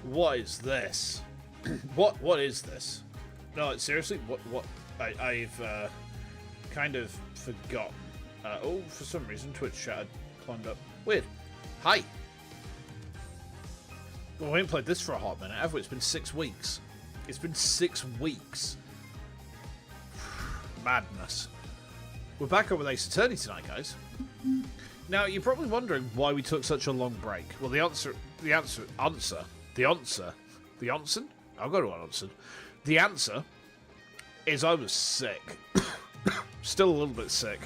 What is this? What is this? No, seriously, what? I've kind of forgotten. Oh, for some reason, Twitch chat had climbed up. Weird. Hi. Well, we haven't played this for a hot minute, have we? It's been 6 weeks. It's been 6 weeks. Madness. We're back up with Ace Attorney tonight, guys. Now, you're probably wondering why we took such a long break. Well, the answer. I'll go to Onsen. The answer is I was sick. Still a little bit sick.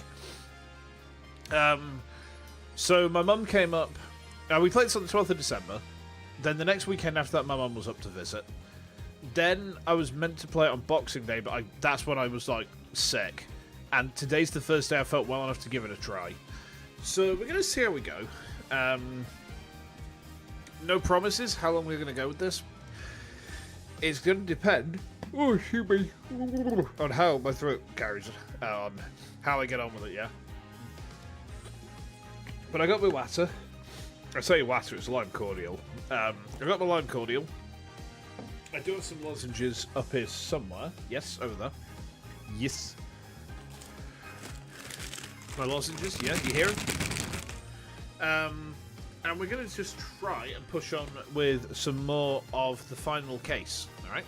So my mum came up. We played this on the 12th of December. Then the next weekend after that, my mum was up to visit. Then I was meant to play it on Boxing Day, but that's when I was, like, sick. And today's the first day I felt well enough to give it a try. So we're going to see how we go. No promises how long we're going to go with this. It's going to depend on how my throat carries it. On how I get on with it, yeah. But I got my water. I say water, it's lime cordial. I got my lime cordial. I do have some lozenges up here somewhere. Yes, over there. Yes. My lozenges, yeah, you hear them? And we're going to just try and push on with some more of the final case, alright?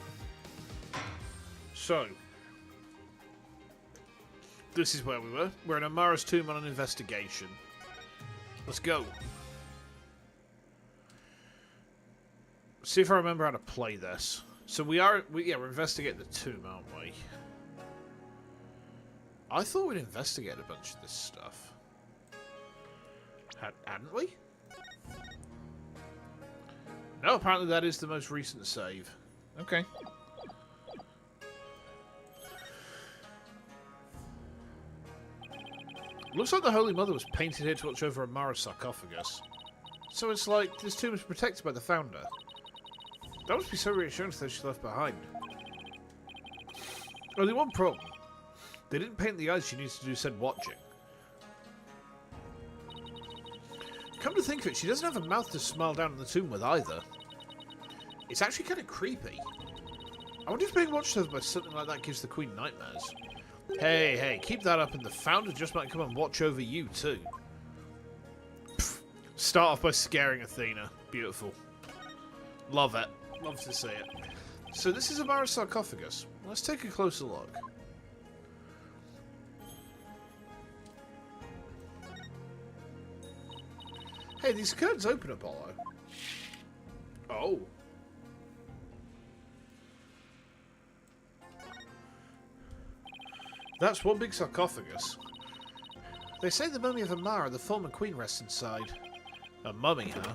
So, this is where we were. We're in Amara's tomb on an investigation. Let's go. See if I remember how to play this. So we're investigating the tomb, aren't we? I thought we'd investigate a bunch of this stuff. Hadn't we? No, apparently that is the most recent save. Okay. Looks like the Holy Mother was painted here to watch over Amara's sarcophagus. So it's like this tomb is protected by the founder. That must be so reassuring to those she left behind. Only one problem. They didn't paint the eyes she needs to do said watching. Come to think of it, she doesn't have a mouth to smile down in the tomb with either. It's actually kind of creepy. I wonder if being watched over by something like that gives the Queen nightmares. Hey, keep that up and the founder just might come and watch over you too. Pfft. Start off by scaring Athena. Beautiful. Love it. Love to see it. So this is Amara's sarcophagus. Let's take a closer look. Hey, these curtains open, Apollo. Oh. That's one big sarcophagus. They say the mummy of Amara, the former queen, rests inside. A mummy, huh?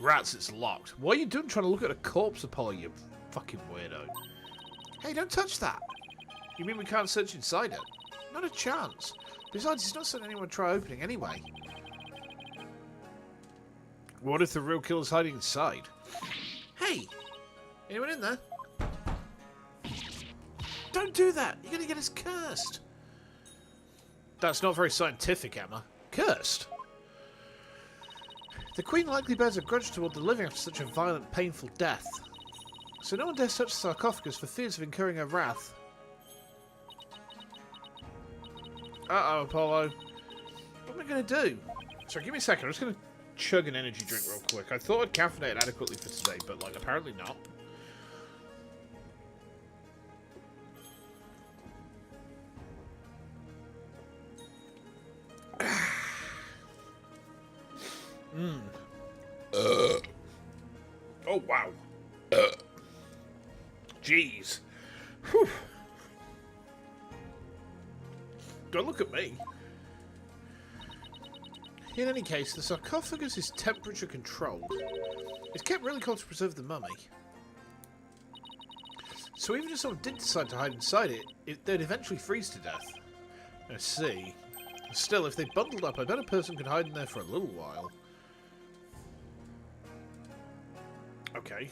Rats, it's locked. What are you doing trying to look at a corpse, Apollo, you fucking weirdo? Hey, don't touch that! You mean we can't search inside it? Not a chance. Besides, it's not something anyone would try opening anyway. What if the real killer's hiding inside? Hey! Anyone in there? Don't do that! You're gonna get us cursed! That's not very scientific, Emma. Cursed? The Queen likely bears a grudge toward the living after such a violent, painful death. So no one dares touch the sarcophagus for fears of incurring her wrath. Uh-oh, Apollo. What am I gonna do? Sorry, give me a second. I'm just gonna chug an energy drink real quick. I thought I'd caffeinated adequately for today, but, like, apparently not. Oh, wow. Jeez. Whew. Don't look at me. In any case, the sarcophagus is temperature controlled. It's kept really cold to preserve the mummy. So even if someone did decide to hide inside it, they'd eventually freeze to death. I see. Still, if they bundled up, I bet a person could hide in there for a little while. Okay.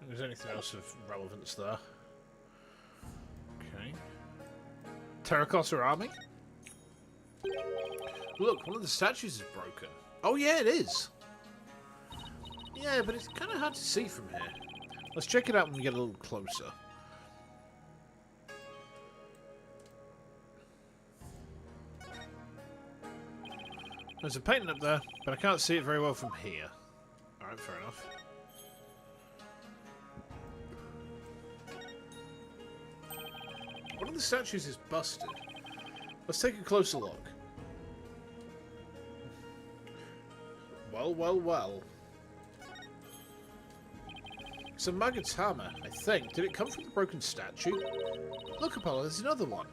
If there's anything else of relevance there. Okay. Terracotta army? Look, one of the statues is broken. Oh yeah, it is. Yeah, but it's kind of hard to see from here. Let's check it out when we get a little closer. There's a painting up there, but I can't see it very well from here. Alright, fair enough. One of the statues is busted. Let's take a closer look. Well, well, well. It's a maggot's hammer, I think. Did it come from the broken statue? Look, Apollo, there's another one.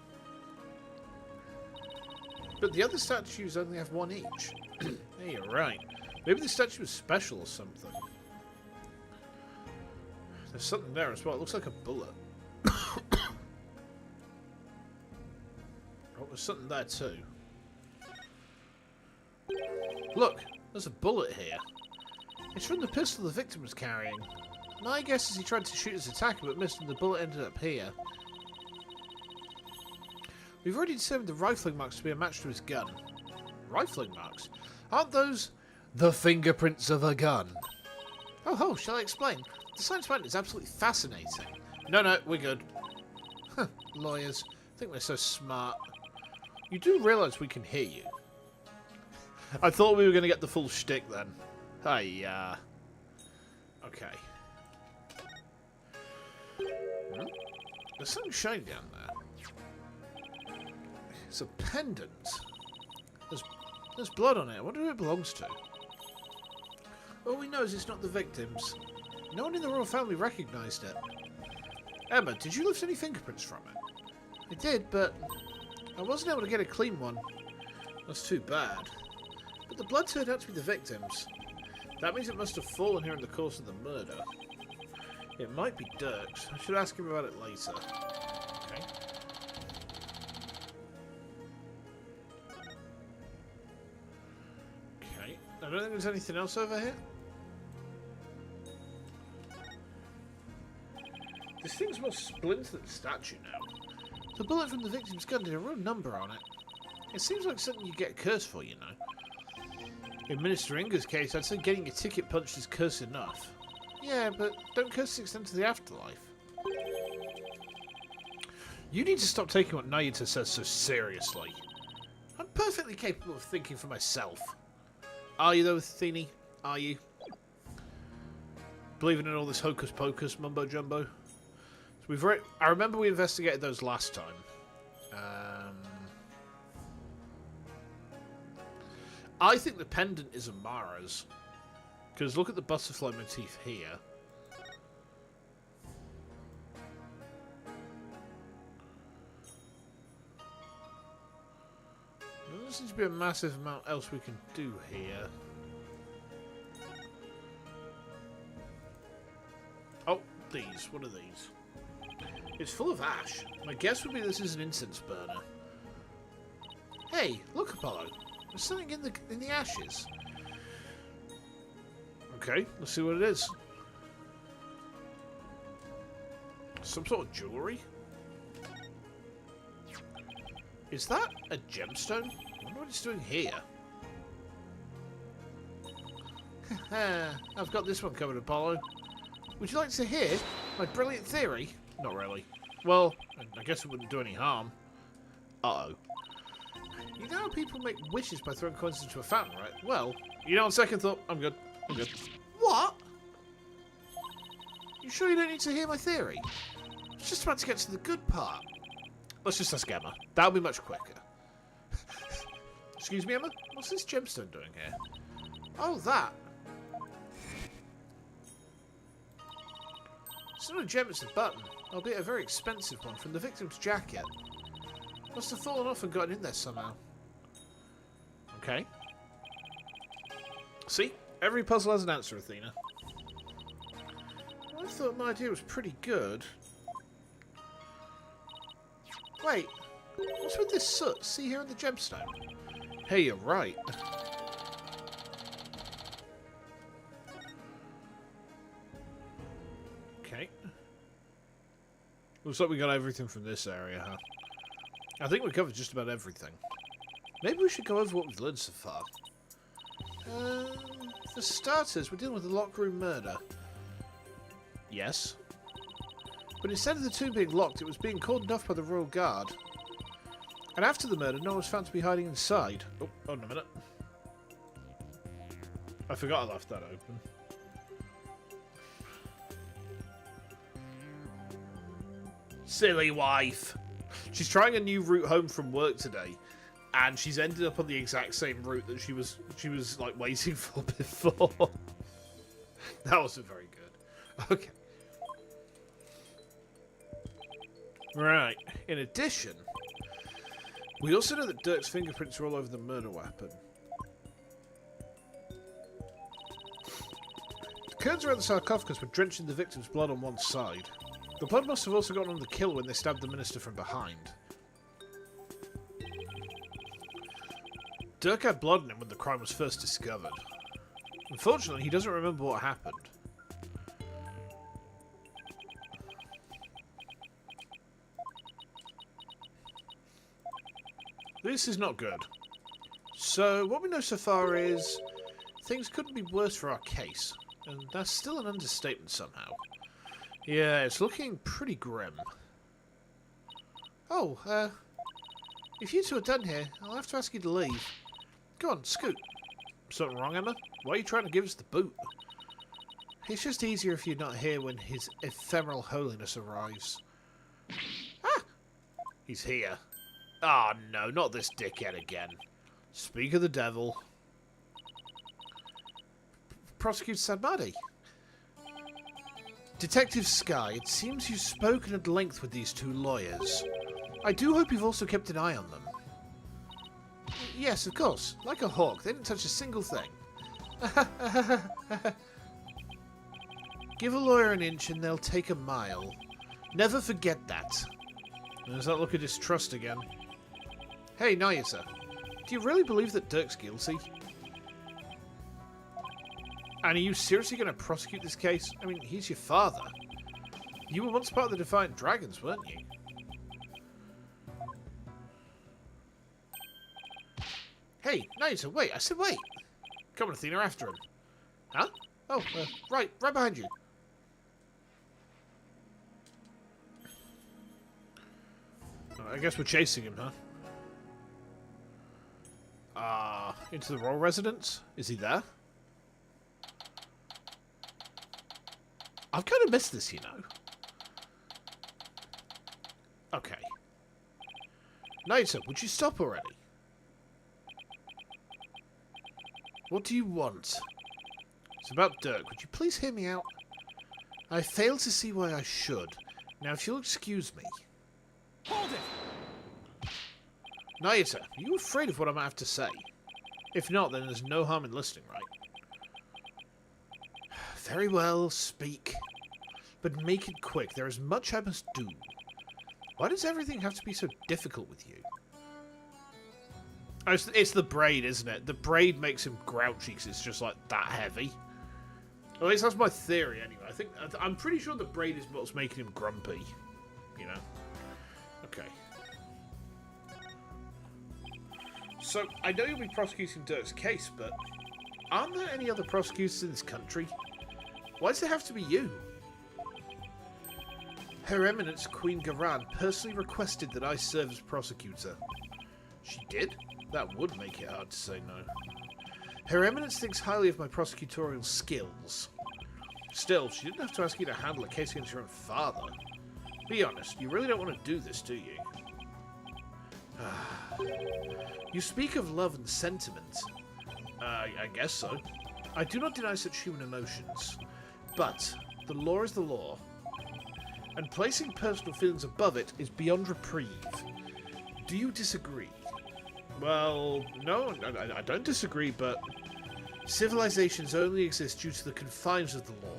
But the other statues only have one each. Hey, you're right. Maybe the statue was special or something. There's something there as well. It looks like a bullet. Oh, there's something there too. Look, there's a bullet here. It's from the pistol the victim was carrying. My guess is he tried to shoot his attacker but missed and the bullet ended up here. We've already determined the rifling marks to be a match to his gun. Rifling marks? Aren't those the fingerprints of a gun? Oh, shall I explain? The science behind it is absolutely fascinating. No, we're good. Huh, lawyers. Think we're so smart. You do realise we can hear you. I thought we were going to get the full shtick then. Hiya. Okay. There's something shiny down there. It's a pendant. There's blood on it. I wonder who it belongs to. All we know is it's not the victim's. No one in the royal family recognised it. Emma, did you lift any fingerprints from it? I did, but I wasn't able to get a clean one. That's too bad. But the blood turned out to be the victim's. That means it must have fallen here in the course of the murder. It might be Dirk's. I should ask him about it later. Okay. Okay. I don't think there's anything else over here. This thing's more splintered than the statue now. The bullet from the victim's gun did a real number on it. It seems like something you get a curse for, you know. In Minister Inger's case, I'd say getting your ticket punched is curse enough. Yeah, but don't curses extend to the afterlife? You need to stop taking what Nayuta says so seriously. I'm perfectly capable of thinking for myself. Are you though, Athene? Are you? Believing in all this hocus pocus mumbo jumbo? So I remember we investigated those last time. I think the pendant is Amara's. Because look at the butterfly motif here. There doesn't seem to be a massive amount else we can do here. Oh, these. What are these? It's full of ash. My guess would be this is an incense burner. Hey, look, Apollo. There's something in the ashes. Okay, let's see what it is. Some sort of jewellery? Is that a gemstone? I wonder what it's doing here. I've got this one covered, Apollo. Would you like to hear my brilliant theory? Not really. Well, I guess it wouldn't do any harm. Uh-oh. You know how people make wishes by throwing coins into a fountain, right? Well, you know, on second thought, I'm good. I'm good. What? You sure you don't need to hear my theory? I was just about to get to the good part. Let's just ask Emma. That'll be much quicker. Excuse me, Emma? What's this gemstone doing here? Oh, that. It's not a gem, it's a button. Albeit a very expensive one from the victim's jacket. Must have fallen off and gotten in there somehow. Okay. See? Every puzzle has an answer, Athena. I thought my idea was pretty good. Wait. What's with this soot? See here in the gemstone? Hey, you're right. Okay. Looks like we got everything from this area, huh? I think we covered just about everything. Maybe we should go over what we've learned so far. For starters, we're dealing with a locker room murder. Yes. But instead of the tomb being locked, it was being cordoned off by the Royal Guard. And after the murder, no one was found to be hiding inside. Oh, hold on a minute. I forgot I left that open. Silly wife. She's trying a new route home from work today, and she's ended up on the exact same route that she was like waiting for before. That wasn't very good. Okay. Right. In addition, we also know that Dirk's fingerprints are all over the murder weapon. The curtains around the sarcophagus were drenched in the victim's blood on one side. The blood must have also gotten on the killer when they stabbed the minister from behind. Dirk had blood on him when the crime was first discovered. Unfortunately, he doesn't remember what happened. This is not good. So, what we know so far is things couldn't be worse for our case. And that's still an understatement somehow. Yeah, it's looking pretty grim. Oh, if you two are done here, I'll have to ask you to leave. Go on, scoot. Something wrong, Emma? Why are you trying to give us the boot? It's just easier if you're not here when his ephemeral holiness arrives. Ah! He's here. Ah, oh, no, not this dickhead again. Speak of the devil. Prosecutor Sadmadi. Detective Sky, it seems you've spoken at length with these two lawyers. I do hope you've also kept an eye on them. Yes, of course. Like a hawk, they didn't touch a single thing. Give a lawyer an inch and they'll take a mile. Never forget that. There's that look of distrust again. Hey, Nayasa. Do you really believe that Dirk's guilty? And are you seriously going to prosecute this case? I mean, he's your father. You were once part of the Defiant Dragons, weren't you? Hey, Nayasa, wait. I said wait. Come on, Athena, after him. Huh? Oh, right behind you. I guess we're chasing him, huh? Into the royal residence? Is he there? I've kind of missed this, you know. Okay. Naito, would you stop already? What do you want? It's about Dirk. Would you please hear me out? I fail to see why I should. Now, if you'll excuse me. Hold it! Naito, are you afraid of what I might have to say? If not, then there's no harm in listening, right? Very well, speak. But make it quick. There is much I must do. Why does everything have to be so difficult with you? Oh, it's the braid, isn't it? The braid makes him grouchy because it's just like that heavy. At least that's my theory, anyway. I'm pretty sure the braid is what's making him grumpy. You know? Okay. So, I know you'll be prosecuting Dirk's case, but aren't there any other prosecutors in this country? Why does it have to be you? Her Eminence, Queen Garan, personally requested that I serve as prosecutor. She did? That would make it hard to say no. Her Eminence thinks highly of my prosecutorial skills. Still, she didn't have to ask you to handle a case against your own father. Be honest, you really don't want to do this, do you? You speak of love and sentiment. I guess so. I do not deny such human emotions. But the law is the law. And placing personal feelings above it is beyond reprieve. Do you disagree? Well, no, I don't disagree, but civilizations only exist due to the confines of the law.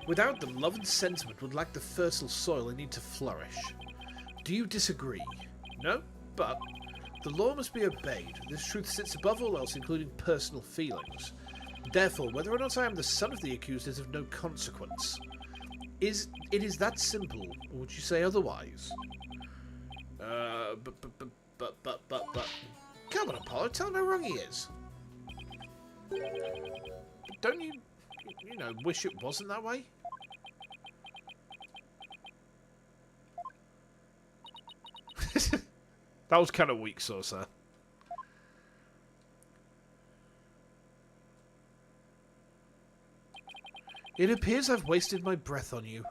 Without them, love and sentiment would lack the fertile soil they need to flourish. Do you disagree? No, but the law must be obeyed. This truth sits above all else, including personal feelings. Therefore, whether or not I am the son of the accused is of no consequence. It is that simple, or would you say otherwise? But. Come on, Apollo, tell him how wrong he is. Don't you, you know, wish it wasn't that way? That was kind of weak, Saucer. It appears I've wasted my breath on you.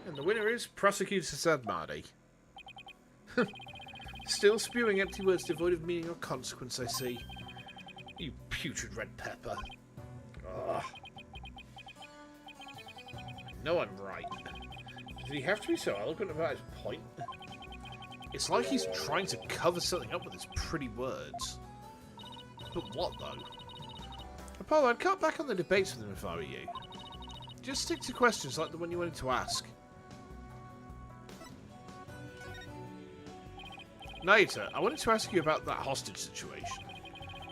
And the winner is Prosecutor Sadmadi. Still spewing empty words devoid of meaning or consequence, I see. You putrid red pepper. Ugh. I know I'm right. Did he have to be so eloquent about his point? It's like he's trying to cover something up with his pretty words. But what, though? Apollo, I'd cut back on the debates with him if I were you. Just stick to questions like the one you wanted to ask. Naita, I wanted to ask you about that hostage situation.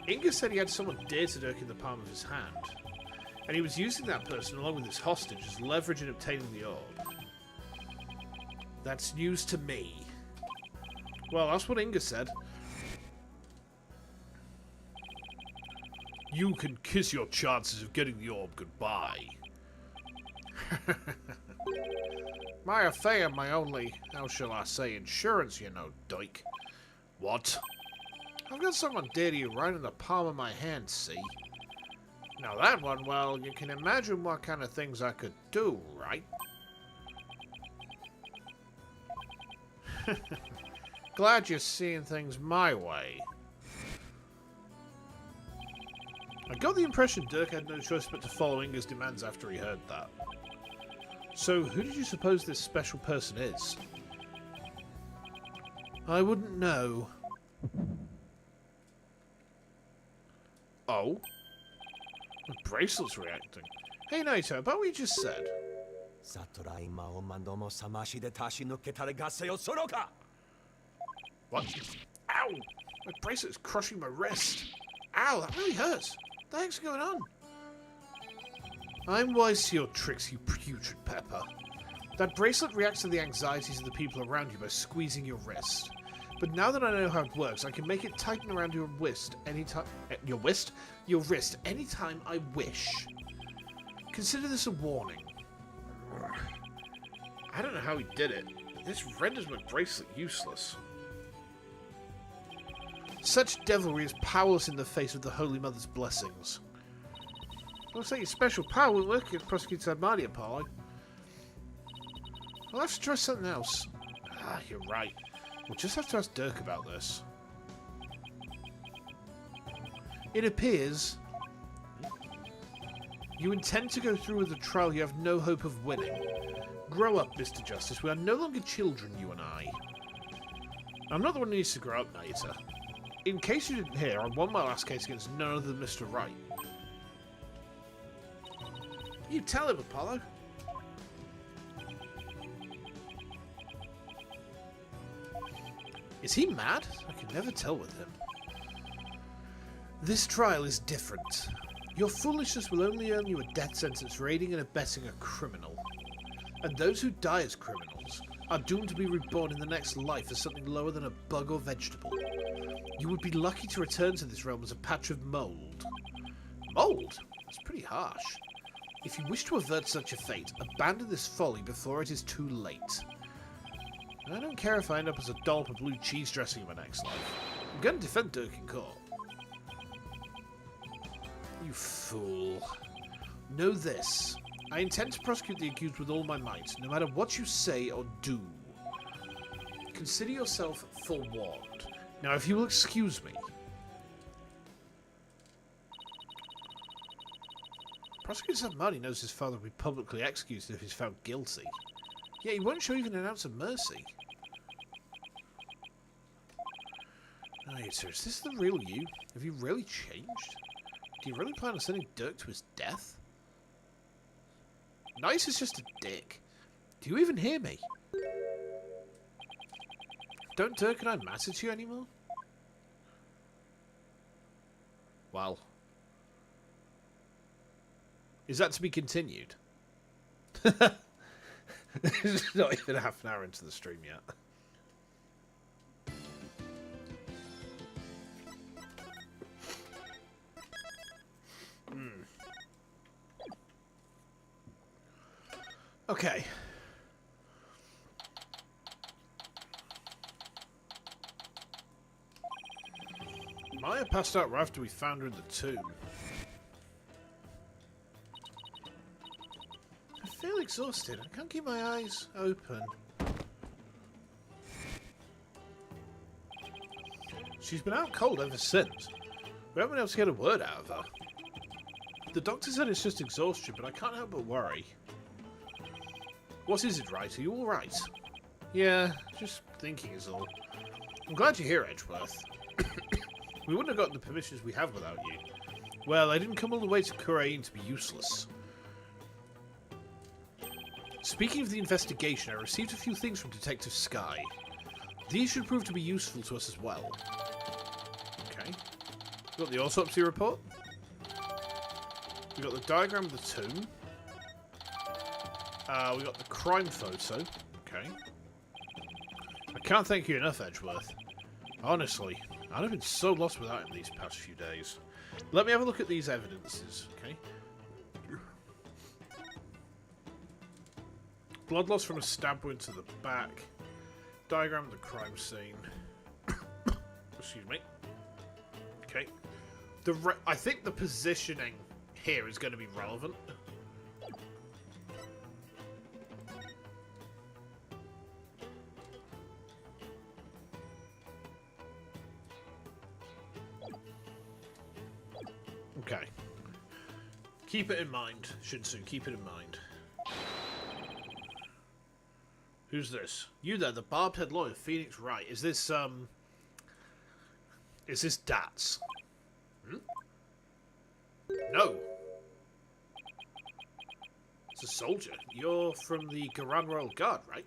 Inga said he had someone dear to Dirk in the palm of his hand, and he was using that person along with his hostage as leverage in obtaining the orb. That's news to me. Well, that's what Inga said. You can kiss your chances of getting the orb goodbye. My affair, my only, how shall I say, insurance, you know, dyke. What? I've got someone dear to you right in the palm of my hand, see? Now that one, well, you can imagine what kind of things I could do, right? Glad you're seeing things my way. I got the impression Dirk had no choice but to follow Inga's demands after he heard that. So, who did you suppose this special person is? I wouldn't know. Oh? The bracelet's reacting. Hey Naito, about what you just said. What? Ow! My bracelet is crushing my wrist. Ow, that really hurts. What the heck's going on? I'm wise to your tricks, you putrid pepper. That bracelet reacts to the anxieties of the people around you by squeezing your wrist. But now that I know how it works, I can make it tighten around your wrist anytime. Your wrist? Your wrist anytime I wish. Consider this a warning. I don't know how he did it. This renders my bracelet useless. Such devilry is powerless in the face of the Holy Mother's blessings. Looks like your special power won't work against Prosecutor Sadmadi, Apollo. I'll have to try something else. Ah, you're right. We'll just have to ask Dirk about this. It appears you intend to go through with a trial you have no hope of winning. Grow up, Mr. Justice. We are no longer children, you and I. I'm not the one who needs to grow up, Naita. In case you didn't hear, I won my last case against none other than Mr. Wright. You tell him, Apollo. Is he mad? I can never tell with him. This trial is different. Your foolishness will only earn you a death sentence for aiding and abetting a criminal. And those who die as criminals are doomed to be reborn in the next life as something lower than a bug or vegetable. You would be lucky to return to this realm as a patch of mould. Mould? That's pretty harsh. If you wish to avert such a fate, abandon this folly before it is too late. I don't care if I end up as a dollop of blue cheese dressing in my next life. I'm going to defend Dirk in court. You fool. Know this. I intend to prosecute the accused with all my might, no matter what you say or do. Consider yourself forewarned. Now, if you will excuse me. Prosecutor Sadmadi knows his father will be publicly executed if he's found guilty. Yet he won't show even an ounce of mercy. Naita, is this the real you? Have you really changed? Do you really plan on sending Dirk to his death? Nice is just a dick. Do you even hear me? Don't Dirk and I matter to you anymore? Well. Is that to be continued? It's not even half an hour into the stream yet. Okay. Maya passed out right after we found her in the tomb. I feel exhausted. I can't keep my eyes open. She's been out cold ever since. We haven't been able to get a word out of her. The doctor said it's just exhaustion, but I can't help but worry. What is it, right? Are you alright? Yeah, just thinking is all. I'm glad you're here, Edgeworth. We wouldn't have gotten the permissions we have without you. Well, I didn't come all the way to Kurumi to be useless. Speaking of the investigation, I received a few things from Detective Sky. These should prove to be useful to us as well. Okay. We got the autopsy report. We got the diagram of the tomb. We got the crime photo. Okay. I can't thank you enough, Edgeworth. Honestly, I'd have been so lost without him these past few days. Let me have a look at these evidences, okay? Blood loss from a stab wound to the back. Diagram of the crime scene. Excuse me. Okay. I think the positioning here is going to be relevant. Okay. Keep it in mind, Shinsu. Keep it in mind. Who's this? You there, the barbed head lawyer, Phoenix Wright. Is this Dats? Hmm? No. It's a soldier. You're from the Garan Royal Guard, right?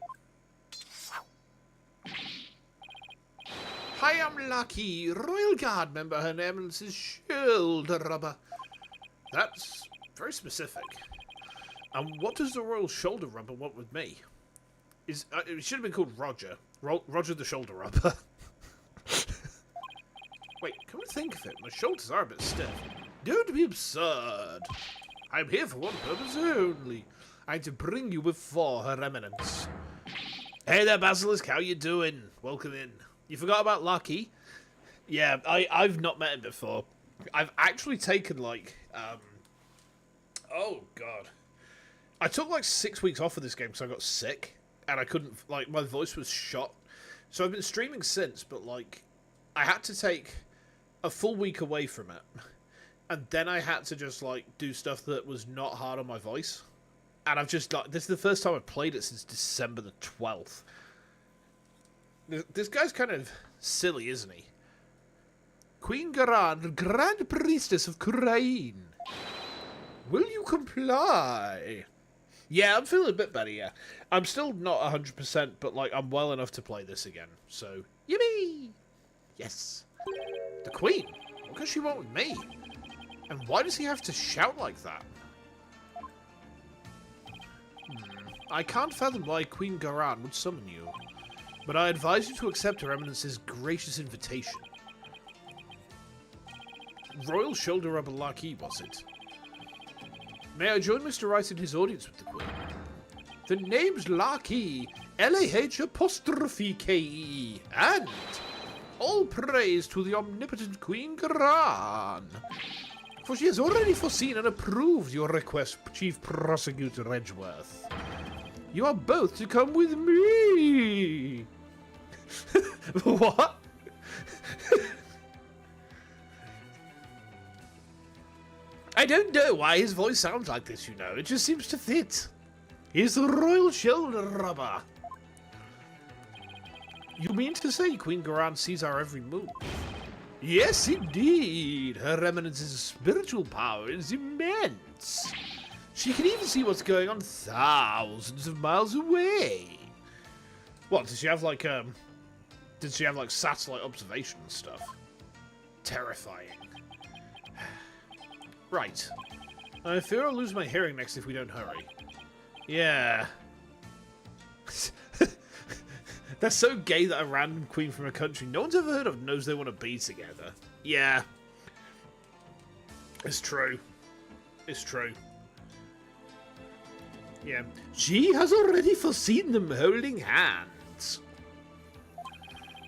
Hi, I'm Lucky, Royal Guard member. Her name is Shoulder Rubber. That's very specific. And what does the Royal Shoulder Rubber want with me? It should have been called Roger. Roger the Shoulder Rubber. Wait, come and think of it. My shoulders are a bit stiff. Don't be absurd. I'm here for one purpose only. I'm to bring you before Her Eminence. Hey there, Basilisk. How you doing? Welcome in. You forgot about Lucky? Yeah, I've not met him before. I've actually taken, like, oh, God. I took, like, 6 weeks off of this game because I got sick. And I couldn't, like, my voice was shot. So I've been streaming since, but, like, I had to take a full week away from it. And then I had to just, like, do stuff that was not hard on my voice. And I've just, like, this is the first time I've played it since December the 12th. This guy's kind of silly, isn't he? Queen Garan, Grand Priestess of Kurumi. Will you comply? Yeah, I'm feeling a bit better, yeah. I'm still not 100%, but, like, I'm well enough to play this again. So, yippee! Yes. The Queen? What does she want with me? And why does he have to shout like that? I can't fathom why Queen Garan would summon you. But I advise you to accept Her Eminence's gracious invitation. Royal Shoulder Rubber Larky, was it? May I join Mr. Wright in his audience with the Queen? The name's Larky, L-A-H-K-E, and all praise to the omnipotent Queen Garan, for she has already foreseen and approved your request, Chief Prosecutor Edgeworth. You are both to come with me. What? I don't know why his voice sounds like this, you know. It just seems to fit. He's the Royal Shoulder Rubber. You mean to say Queen Garan sees our every move? Yes, indeed. Her Eminence's spiritual power is immense. She can even see what's going on thousands of miles away. What, does she have like satellite observation and stuff? Terrifying. Right. I fear I'll lose my hearing next if we don't hurry. Yeah. That's so gay that a random queen from a country no one's ever heard of knows they want to be together. Yeah. It's true. It's true. Yeah. She has already foreseen them holding hands.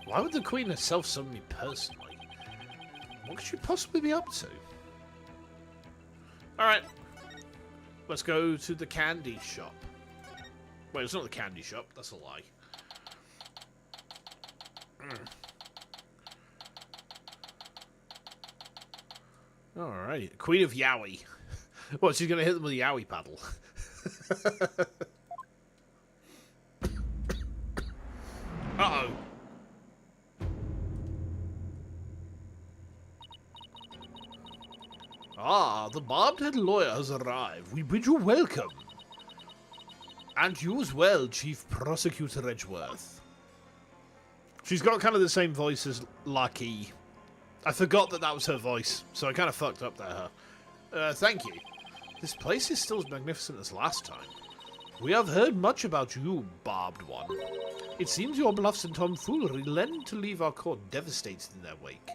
Why would the Queen herself summon me personally? What could she possibly be up to? Alright. Let's go to the candy shop. Wait, it's not the candy shop. That's a lie. Alright. Queen of Yowie. What, she's going to hit them with a Yowie paddle? Uh-oh. Ah, the barbed-head lawyer has arrived. We bid you welcome. And you as well, Chief Prosecutor Edgeworth. She's got kind of the same voice as Lucky. I forgot that was her voice, so I kind of fucked up there. Thank you. This place is still as magnificent as last time. We have heard much about you, Barbed One. It seems your bluffs and tomfoolery lend to leave our court devastated in their wake.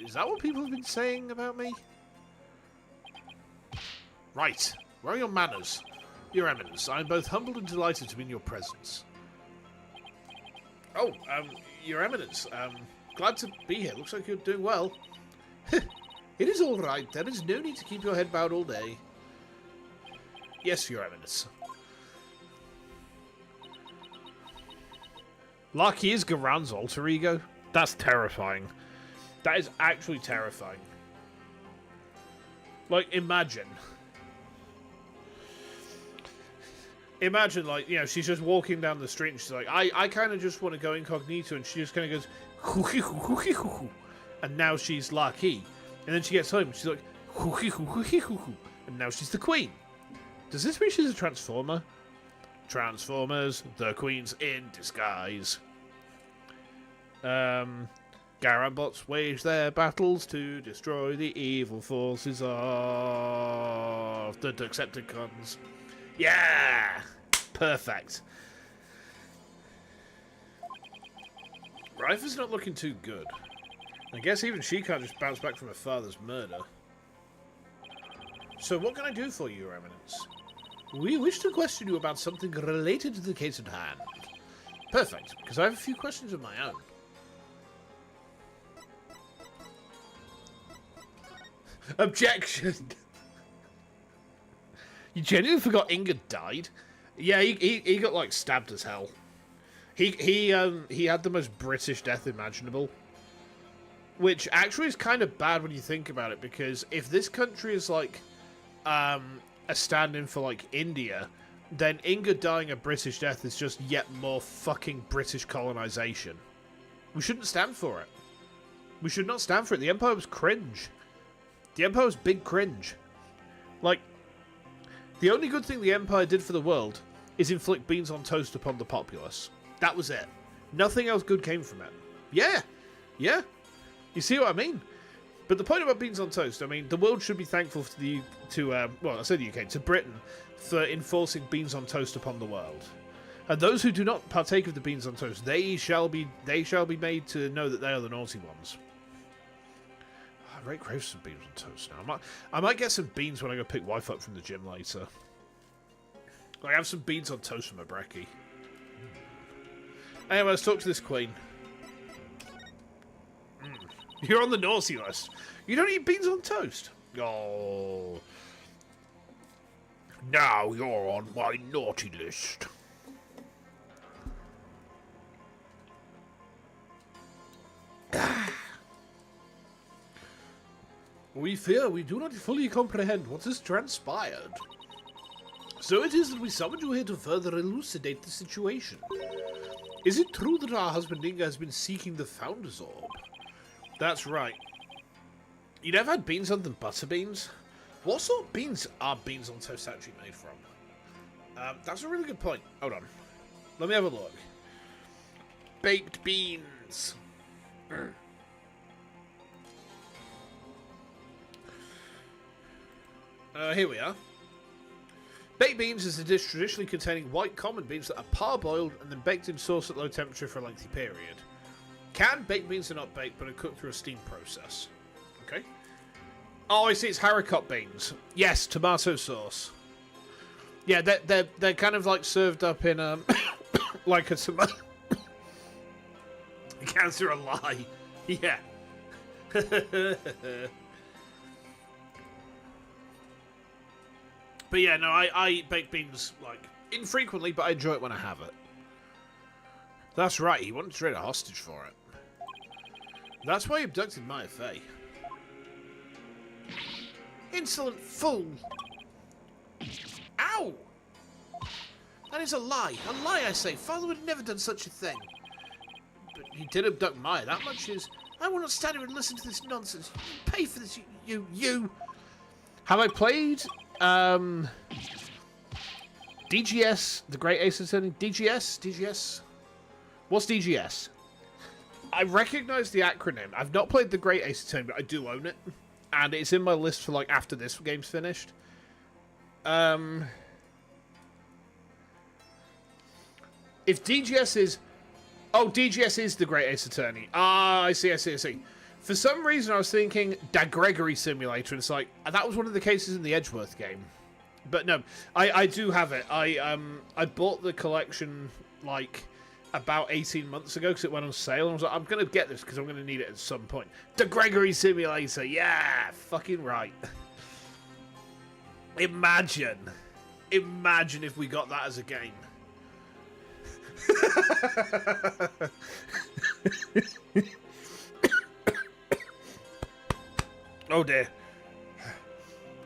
Is that what people have been saying about me? Right. Where are your manners? Your Eminence, I am both humbled and delighted to be in your presence. Oh, Your Eminence, glad to be here. Looks like you're doing well. It is all right. There is no need to keep your head bowed all day. Yes, Your Eminence. Lucky is Garan's alter ego? That's terrifying. That is actually terrifying. Like, imagine. Imagine, like, you know, she's just walking down the street and she's like, I kind of just want to go incognito, and she just kind of goes, and now she's Lucky. And then she gets home and she's like, and now she's the Queen. Does this mean she's a Transformer? Transformers, the Queen's in disguise. Garanbots wage their battles to destroy the evil forces of the Decepticons. Yeah! Perfect. Rifer's not looking too good. I guess even she can't just bounce back from her father's murder. So what can I do for you, Your Eminence? We wish to question you about something related to the case at hand. Perfect, because I have a few questions of my own. Objection! You genuinely forgot Inga died? Yeah, he got, like, stabbed as hell. He had the most British death imaginable. Which actually is kind of bad when you think about it, because if this country is, like, a stand-in for, like, India, then Inga dying a British death is just yet more fucking British colonization. We shouldn't stand for it. We should not stand for it. The Empire was cringe. The Empire was big cringe. Like, the only good thing the Empire did for the world is inflict beans on toast upon the populace. That was it. Nothing else good came from it. Yeah. Yeah. You see what I mean? But the point about beans on toast, I mean, the world should be thankful to well, I say the UK, to Britain, for enforcing beans on toast upon the world. And those who do not partake of the beans on toast, they shall be made to know that they are the naughty ones. I very crave some beans on toast now. I might get some beans when I go pick wife up from the gym later. I have some beans on toast for my brekkie. Anyway, let's talk to this Queen. You're on the naughty list. You don't eat beans on toast? Oh. Now you're on my naughty list. We fear we do not fully comprehend what has transpired. So it is that we summoned you here to further elucidate the situation. Is it true that our husband Inga has been seeking the Founder's Orb? That's right. You never had beans other than butter beans? What sort of beans are beans on toast actually made from? That's a really good point. Hold on. Let me have a look. Baked beans. Here we are. Baked beans is a dish traditionally containing white common beans that are parboiled and then baked in sauce at low temperature for a lengthy period. Canned baked beans are not baked, but are cooked through a steam process. Okay. Oh, I see, it's haricot beans. Yes, tomato sauce. Yeah, they're kind of like served up in like a tomato. Cancer a lie. Yeah. But yeah, no, I eat baked beans like infrequently, but I enjoy it when I have it. That's right, he wanted to trade a hostage for it. That's why he abducted Maya Fey. Insolent fool! Ow! That is a lie. A lie, I say. Father would have never done such a thing. But he did abduct Maya. That much is... I will not stand here and listen to this nonsense. You pay for this, you. Have I played, DGS, the Great Ace Attorney? DGS? What's DGS? I recognize the acronym. I've not played the Great Ace Attorney, but I do own it. And it's in my list for, like, after this game's finished. If DGS is... Oh, DGS is the Great Ace Attorney. Ah, I see. For some reason, I was thinking Da Gregory Simulator, and it's like, that was one of the cases in the Edgeworth game. But no, I do have it. I bought the collection, like, about 18 months ago, because it went on sale, and I was like, I'm going to get this, because I'm going to need it at some point. Da Gregory Simulator, yeah, fucking right. Imagine if we got that as a game. Oh dear.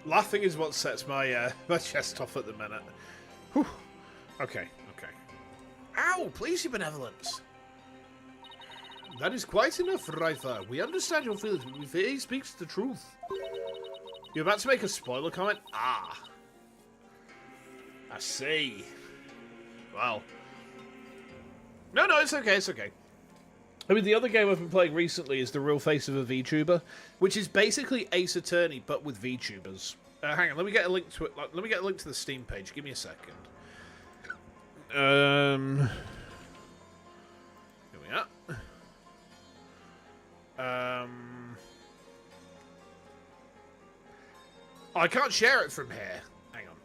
Laughing is what sets my my chest off at the minute. Whew. Okay. Ow! Please, your benevolence. That is quite enough, Reifer. We understand your feelings, but he speaks the truth. You're about to make a spoiler comment? Ah. I see. Well. No, it's okay. I mean, the other game I've been playing recently is The Real Face of a VTuber, which is basically Ace Attorney, but with VTubers. Hang on, let me get a link to it. Let me get a link to the Steam page. Give me a second. Here we are. I can't share it from here. Hang on.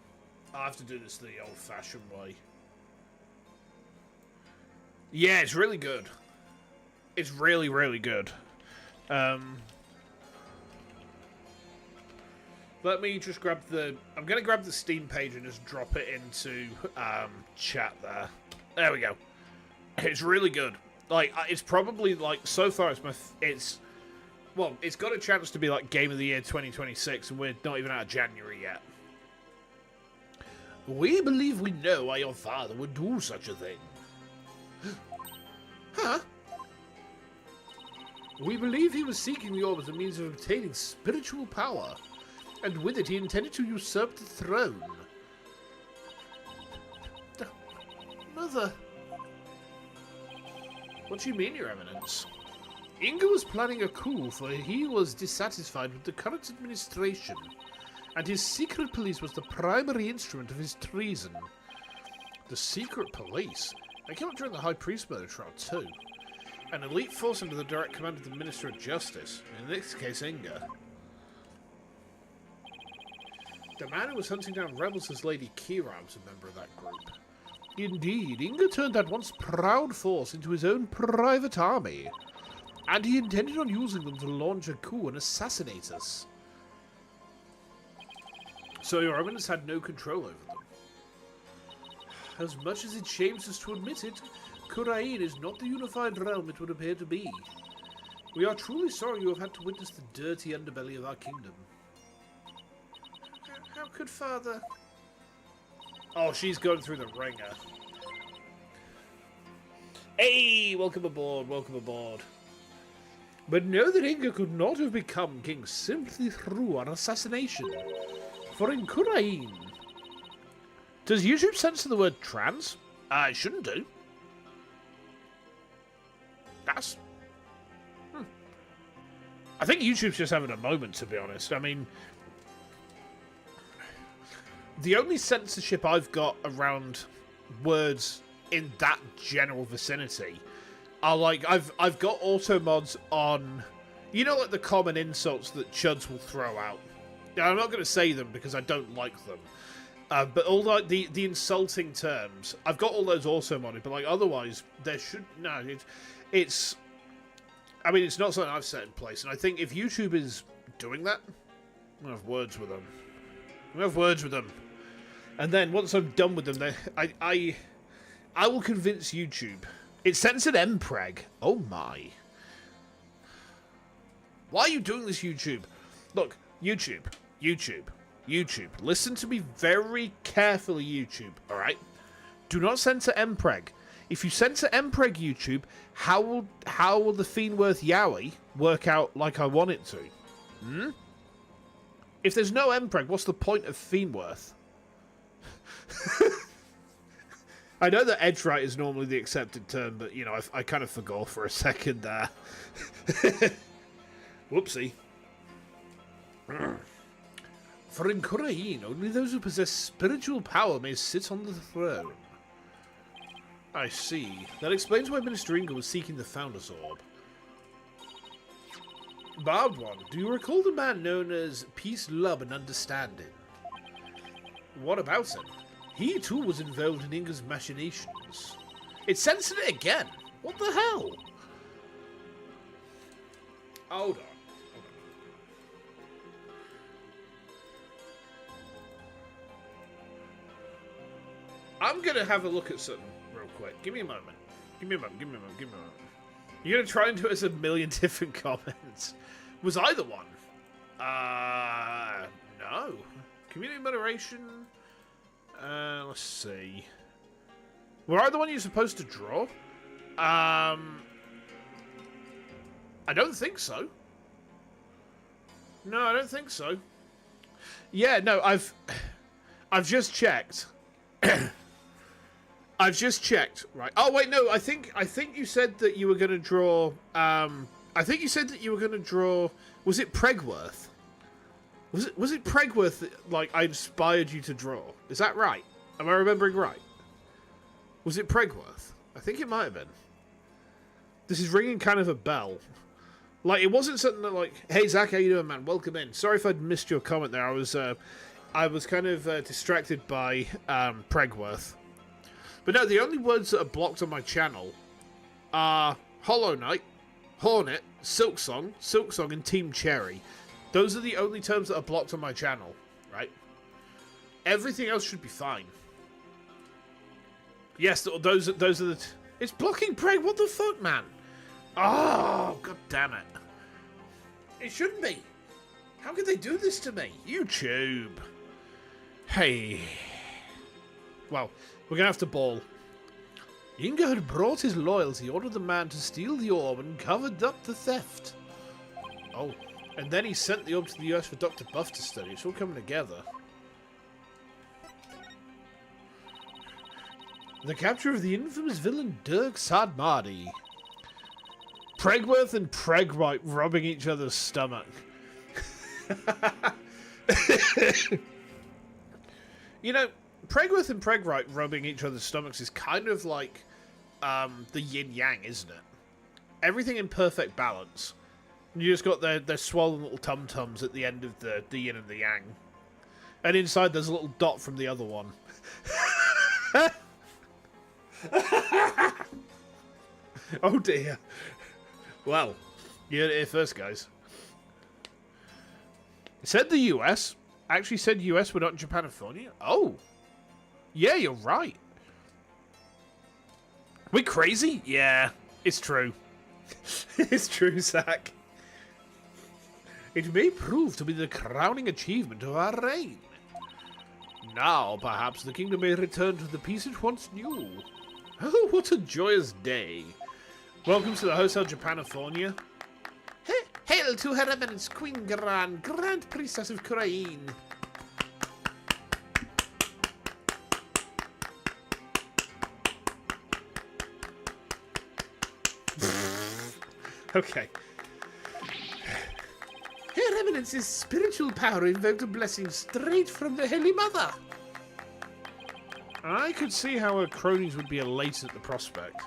I'll have to do this the old-fashioned way. Yeah, it's really good. It's really, really good. Let me just grab the... I'm going to grab the Steam page and just drop it into chat there. There we go. It's really good. Like, it's probably, like, so far it's well, it's got a chance to be, like, Game of the Year 2026, and we're not even out of January yet. We believe we know why your father would do such a thing. Huh? We believe he was seeking the orb as a means of obtaining spiritual power, and with it he intended to usurp the throne. Mother... What do you mean, Your Eminence? Inga was planning a coup, for he was dissatisfied with the current administration, and his secret police was the primary instrument of his treason. The secret police? They came up during the High Priest murder trial, too. An elite force under the direct command of the Minister of Justice, in this case Inga. The man who was hunting down rebels as Lady Kira was a member of that group. Indeed, Inga turned that once proud force into his own private army, and he intended on using them to launch a coup and assassinate us. So Your Eminence had no control over them. As much as it shames us to admit it, Kurain is not the unified realm it would appear to be. We are truly sorry you have had to witness the dirty underbelly of our kingdom. How could Father... Oh, she's going through the ringer. Hey, welcome aboard, welcome aboard. But know that Inga could not have become king simply through an assassination. For in Kurain... Does YouTube censor the word trans? It shouldn't do. That's... I think YouTube's just having a moment, to be honest. I mean... The only censorship I've got around words in that general vicinity are, like, I've got auto mods on... You know, like, the common insults that chuds will throw out. Now, I'm not going to say them because I don't like them. But all like the insulting terms, I've got all those also modded. But like otherwise, there should no. It's. I mean, it's not something I've set in place, and I think if YouTube is doing that, I'm gonna have words with them. I'm gonna have words with them, and then once I'm done with them, then I will convince YouTube. It's censored mpreg. Oh my! Why are you doing this, YouTube? Look, YouTube. Listen to me very carefully, YouTube. All right? Do not censor mpreg. If you censor mpreg, YouTube, how will the Fiendworth Yowie work out like I want it to? Hmm? If there's no mpreg, what's the point of Fiendworth? I know that edge right is normally the accepted term, but you know, I kind of forgot for a second there. Whoopsie. For in Korean, only those who possess spiritual power may sit on the throne. I see. That explains why Minister Inga was seeking the Founder's Orb. Barbed one, do you recall the man known as Peace, Love, and Understanding? What about him? He too was involved in Inga's machinations. It censored it again! What the hell? Hold on. I'm gonna have a look at something real quick. Give me a moment. You're gonna try and do it as a million different comments. Was I the one? No. Community moderation. Let's see. Were I the one you're supposed to draw? I don't think so. No, I don't think so. Yeah, no, I've just checked. I've just checked, right? Oh wait, no. I think you said that you were going to draw. I think you said that you were going to draw. Was it Pregworth? Was it Pregworth that, like, I inspired you to draw? Is that right? Am I remembering right? Was it Pregworth? I think it might have been. This is ringing kind of a bell. Like, it wasn't something that, like, hey Zach, how you doing, man? Welcome in. Sorry if I'd missed your comment there. I was kind of distracted by Pregworth. But no, the only words that are blocked on my channel are Hollow Knight, Hornet, Silksong, and Team Cherry. Those are the only terms that are blocked on my channel, right? Everything else should be fine. Yes, those are the... It's blocking Preg, what the fuck, man? Oh, god damn it. It shouldn't be. How could they do this to me? YouTube. Hey. Well, we're going to have to ball. Inga had brought his loyalty, ordered the man to steal the orb, and covered up the theft. Oh, and then he sent the orb to the US for Dr. Buff to study. It's all coming together. The capture of the infamous villain Dirk Sadmadi. Pregworth and Pregwright rubbing each other's stomach. You know, Pregworth and Pregwright rubbing each other's stomachs is kind of like the yin-yang, isn't it? Everything in perfect balance. And you just got their swollen little tum-tums at the end of the yin and the yang. And inside there's a little dot from the other one. Oh dear. Well, you heard it here first, guys. It said the US. Actually said US, we're not in Japanifornia. Oh. Yeah, you're right. We crazy? Yeah, it's true. It's true, Zach. It may prove to be the crowning achievement of our reign. Now, perhaps the kingdom may return to the peace it once knew. Oh, what a joyous day. Welcome to the Hotel Japanifornia. Hail to Her Eminence Queen Grand Priestess of Kurain. Okay. Her Eminence's spiritual power invoked a blessing straight from the Holy Mother. I could see how her cronies would be elated at the prospect.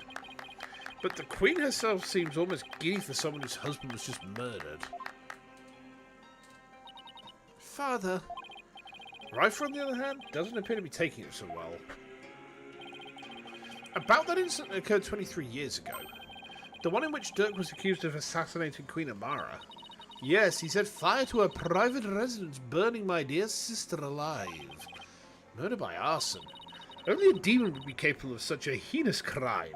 But the Queen herself seems almost giddy for someone whose husband was just murdered. Father, Rifer, on the other hand, doesn't appear to be taking it so well. About that incident that occurred 23 years ago, the one in which Dirk was accused of assassinating Queen Amara. Yes, he set fire to her private residence, burning my dear sister alive. Murder by arson. Only a demon would be capable of such a heinous crime.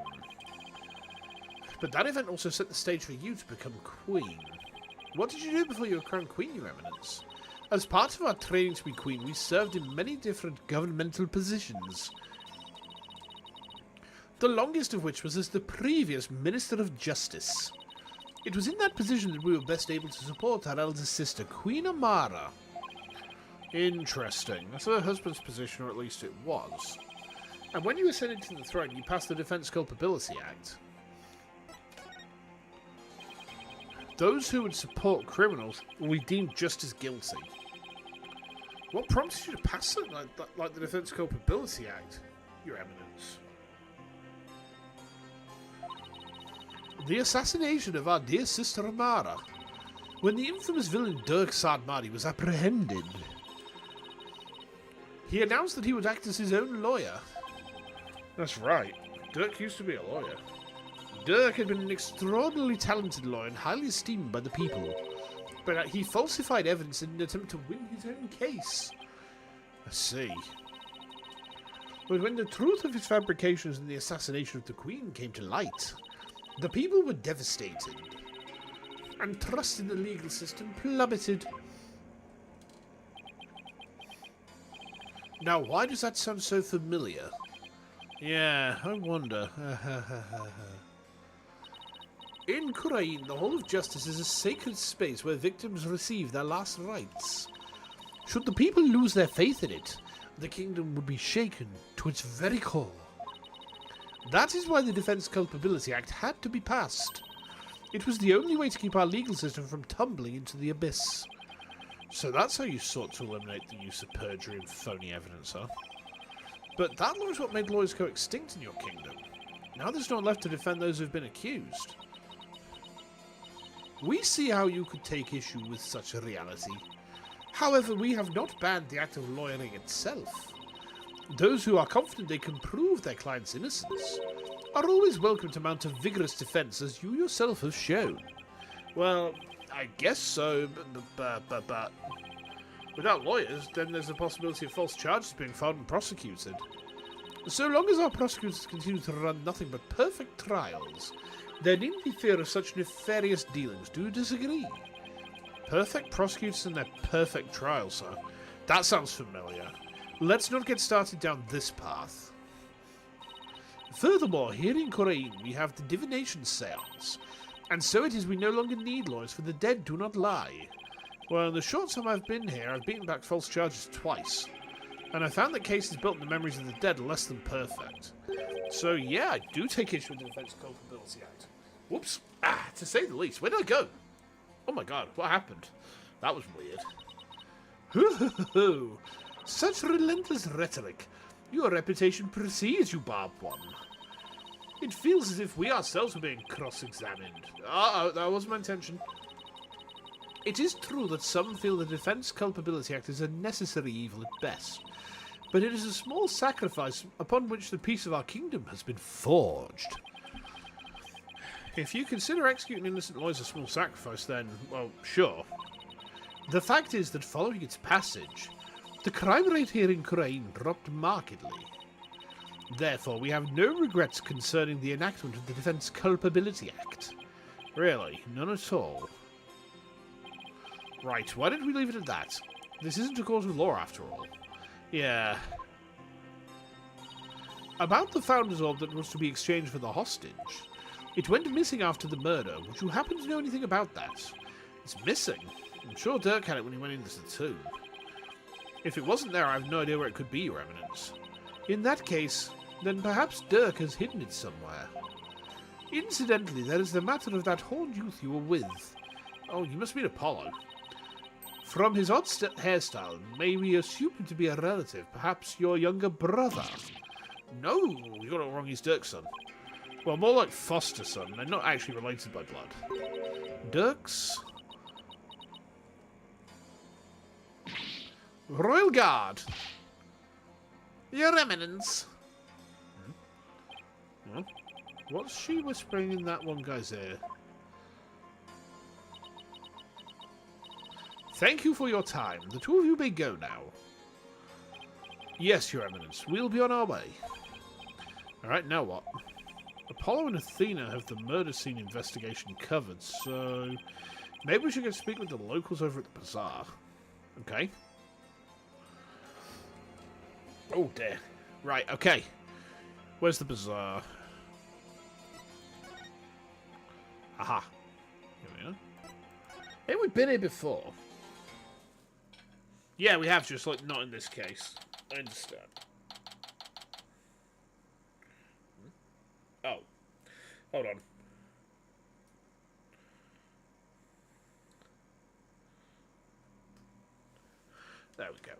But that event also set the stage for you to become queen. What did you do before you were crowned queen, Your Eminence? As part of our training to be queen, we served in many different governmental positions. The longest of which was as the previous Minister of Justice. It was in that position that we were best able to support our eldest sister, Queen Amara. Interesting. That's her husband's position, or at least it was. And when you ascended to the throne, you passed the Defence Culpability Act. Those who would support criminals will be deemed just as guilty. What prompted you to pass something like the Defence Culpability Act, Your Eminence? The assassination of our dear sister Amara. When the infamous villain Dirk Sadmadi was apprehended, he announced that he would act as his own lawyer. That's right, Dirk used to be a lawyer. Dirk had been an extraordinarily talented lawyer and highly esteemed by the people, but he falsified evidence in an attempt to win his own case. I see. But when the truth of his fabrications and the assassination of the Queen came to light, the people were devastated, and trust in the legal system plummeted. Now, why does that sound so familiar? Yeah, I wonder. In Kurumi, the Hall of Justice is a sacred space where victims receive their last rites. Should the people lose their faith in it, the kingdom would be shaken to its very core. That is why the Defence Culpability Act had to be passed. It was the only way to keep our legal system from tumbling into the abyss. So that's how you sought to eliminate the use of perjury and phony evidence, huh? But that law is what made lawyers go extinct in your kingdom. Now there's no one left to defend those who've been accused. We see how you could take issue with such a reality. However, we have not banned the act of lawyering itself. Those who are confident they can prove their client's innocence are always welcome to mount a vigorous defence, as you yourself have shown. Well, I guess so, but without lawyers, then there's a possibility of false charges being filed and prosecuted. So long as our prosecutors continue to run nothing but perfect trials, there needn't be fear of such nefarious dealings. Do you disagree? Perfect prosecutors and their perfect trials, sir. That sounds familiar. Let's not get started down this path. Furthermore, here in Kurumi we have the divination seance, and so it is we no longer need lawyers, for the dead do not lie. Well, in the short time I've been here, I've beaten back false charges twice, and I found that cases built in the memories of the dead are less than perfect. So yeah, I do take issue with the Defence Culpability Act. Whoops. To say the least. Where did I go? Oh my god, what happened? That was weird. Hoo-hoo-hoo. Such relentless rhetoric. Your reputation precedes you, barbed one. It feels as if we ourselves were being cross-examined. Uh-oh, that wasn't my intention. It is true that some feel the Defence Culpability Act is a necessary evil at best, but it is a small sacrifice upon which the peace of our kingdom has been forged. If you consider executing innocent lawyers a small sacrifice, then, well, sure. The fact is that following its passage, the crime rate here in Kurumi dropped markedly. Therefore, we have no regrets concerning the enactment of the Defence Culpability Act. Really, none at all. Right, why didn't we leave it at that? This isn't a court of law, after all. Yeah. About the Founder's Orb that was to be exchanged for the hostage. It went missing after the murder. Would you happen to know anything about that? It's missing. I'm sure Dirk had it when he went into the tomb. If it wasn't there, I have no idea where it could be, Your Eminence. In that case, then perhaps Dirk has hidden it somewhere. Incidentally, there is the matter of that horned youth you were with. Oh, you must mean Apollo. From his odd hairstyle, may we assume him to be a relative, perhaps your younger brother? No, you got it wrong, he's Dirk's son. Well, more like foster son, they're not actually related by blood. Dirk's... Royal Guard. Your Eminence. Hmm? What's she whispering in that one guy's ear? Thank you for your time. The two of you may go now. Yes, Your Eminence. We'll be on our way. Alright, now what? Apollo and Athena have the murder scene investigation covered, so... maybe we should go speak with the locals over at the bazaar. Okay. Oh, dear. Right, okay. Where's the bazaar? Aha. Here we are. Hey, we've been here before. Yeah, we have, just, like, not in this case. I understand. Oh. Hold on. There we go.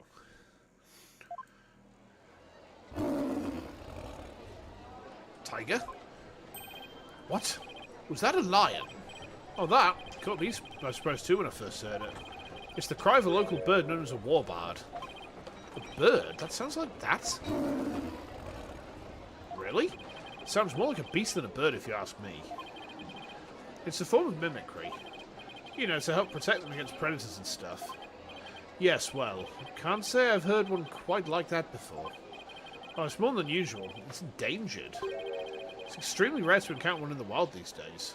Tiger? What? Was that a lion? Oh, that caught me by surprise too when I first heard it. It's the cry of a local bird known as a warbard. A bird? That sounds like that? Really? It sounds more like a beast than a bird if you ask me. It's a form of mimicry. You know, to help protect them against predators and stuff. Yes, well, can't say I've heard one quite like that before. Oh, it's more than usual. It's endangered. It's extremely rare to encounter one in the wild these days.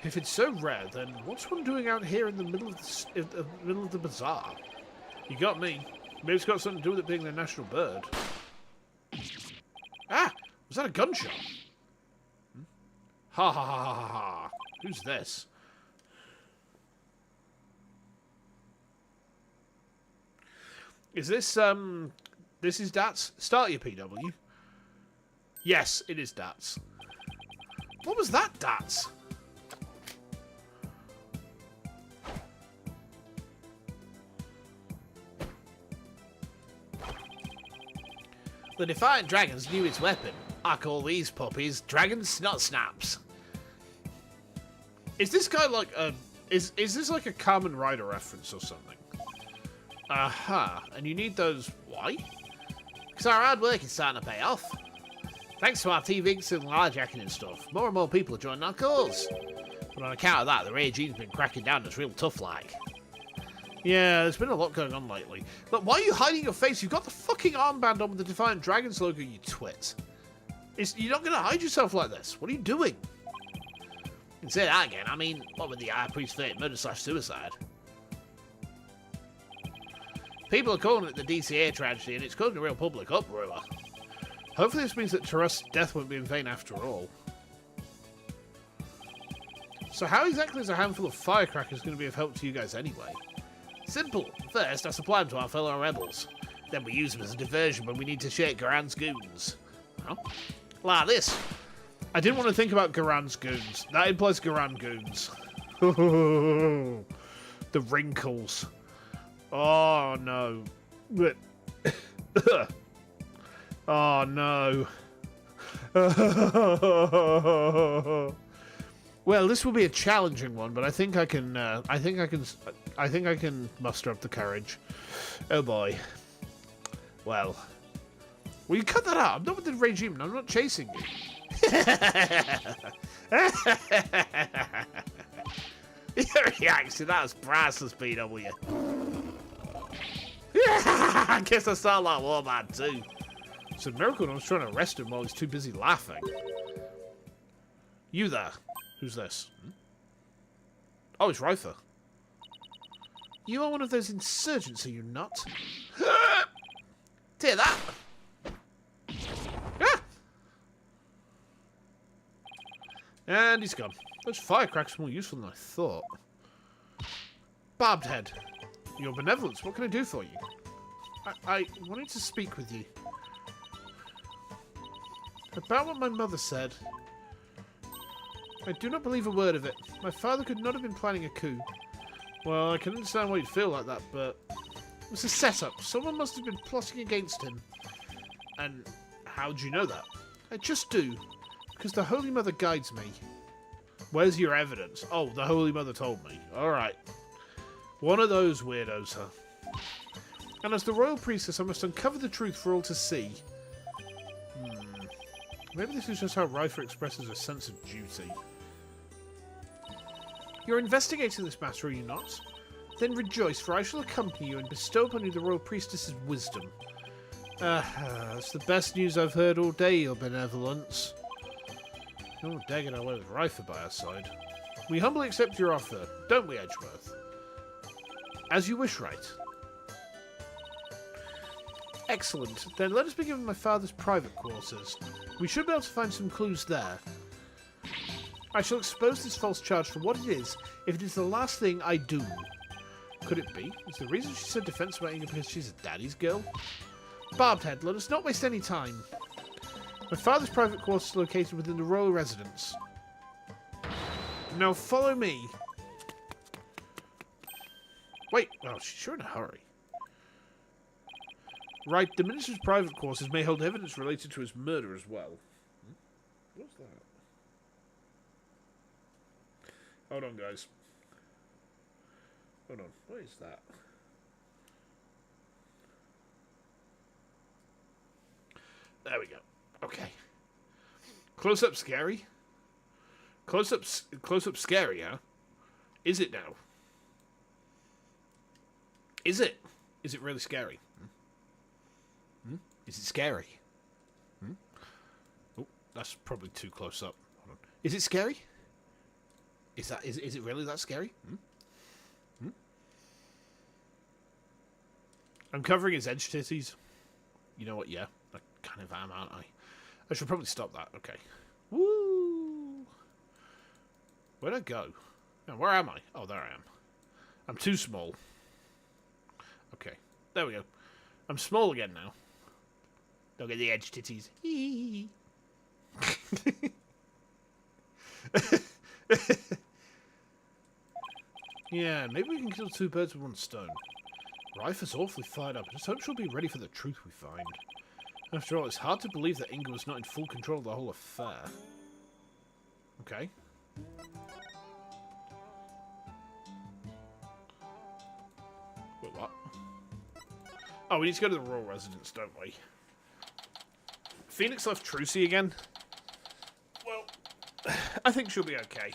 If it's so rare, then what's one doing out here in the middle of the bazaar? You got me. Maybe it's got something to do with it being their national bird. Ah! Was that a gunshot? Hmm? Ha ha ha ha ha ha. Who's this? Is this, this is Dats? Start your PW. Yes, it is Dats. What was that, Dats? The Defiant Dragon's newest weapon. I call these puppies Dragon Snot Snaps. Is this guy like a... Is this like a Kamen Rider reference or something? Aha, and you need those... Why? Because our hard work is starting to pay off. Thanks to our T-Vinks and larjacking and stuff, more and more people are joining our cause. But on account of that, the regime's been cracking down us real tough like. Yeah, there's been a lot going on lately. Look, why are you hiding your face? You've got the fucking armband on with the Defiant Dragons logo, you twit. You're not going to hide yourself like this. What are you doing? You can say that again. I mean, what with the High Priest fate murder/suicide? People are calling it the DCA tragedy, and it's causing a real public uproar. Hopefully this means that Terra's death won't be in vain after all. So how exactly is a handful of firecrackers going to be of help to you guys anyway? Simple. First, I supply them to our fellow rebels. Then we use them as a diversion when we need to shake Garan's goons. Huh? Like this. I didn't want to think about Garan's goons. That implies Garan goons. The wrinkles. Oh, no. Oh, no. Well, this will be a challenging one, but I think I can muster up the courage. Oh boy. Well, will you cut that out? I'm not with the regime, and I'm not chasing you. Your reaction, that was priceless, PW. I guess I sound like Warband too. It's a miracle I was trying to arrest him while he's too busy laughing. You there. Who's this? Hmm? Oh, it's Ryther. You are one of those insurgents, are you not? Hear that? Ah! And he's gone. Those firecrackers are more useful than I thought. Barbed Head. Your benevolence, what can I do for you? I wanted to speak with you. About what my mother said. I do not believe a word of it. My father could not have been planning a coup. Well, I can understand why you'd feel like that, but... it was a setup. Someone must have been plotting against him. And how do you know that? I just do. Because the Holy Mother guides me. Where's your evidence? Oh, the Holy Mother told me. Alright. One of those weirdos, huh? And as the royal priestess, I must uncover the truth for all to see. Maybe this is just how Rifer expresses a sense of duty. You're investigating this matter, are you not? Then rejoice, for I shall accompany you and bestow upon you the royal priestess's wisdom. That's the best news I've heard all day, your benevolence. Oh, dagging our way with Rifer by our side. We humbly accept your offer, don't we, Edgeworth? As you wish, right? Excellent. Then let us begin with my father's private quarters. We should be able to find some clues there. I shall expose this false charge for what it is, if it is the last thing I do. Could it be? Is the reason she's so defensive about Inga because she's a daddy's girl? Barbed head, let us not waste any time. My father's private quarters are located within the royal residence. Now follow me. Wait, well, she's sure in a hurry. Right, the minister's private quarters may hold evidence related to his murder as well. What's that? Hold on, guys. Hold on, what is that? There we go. Okay. Close up scary? Close up scary, huh? Is it now? Is it? Is it really scary? Is it scary? Oh, that's probably too close up. Hold on. Is it scary? Is it really that scary? I'm covering his edge titties. You know what? Yeah, I kind of am, aren't I? I should probably stop that. Okay. Woo! Where'd I go? Oh, where am I? Oh, there I am. I'm too small. Okay. There we go. I'm small again now. Look at the edge titties. Yeah, maybe we can kill two birds with one stone. Rifer's awfully fired up. I just hope she'll be ready for the truth we find. After all, it's hard to believe that Inga was not in full control of the whole affair. Okay. Wait, what? Oh, we need to go to the royal residence, don't we? Phoenix left Trucy again. Well, I think she'll be okay.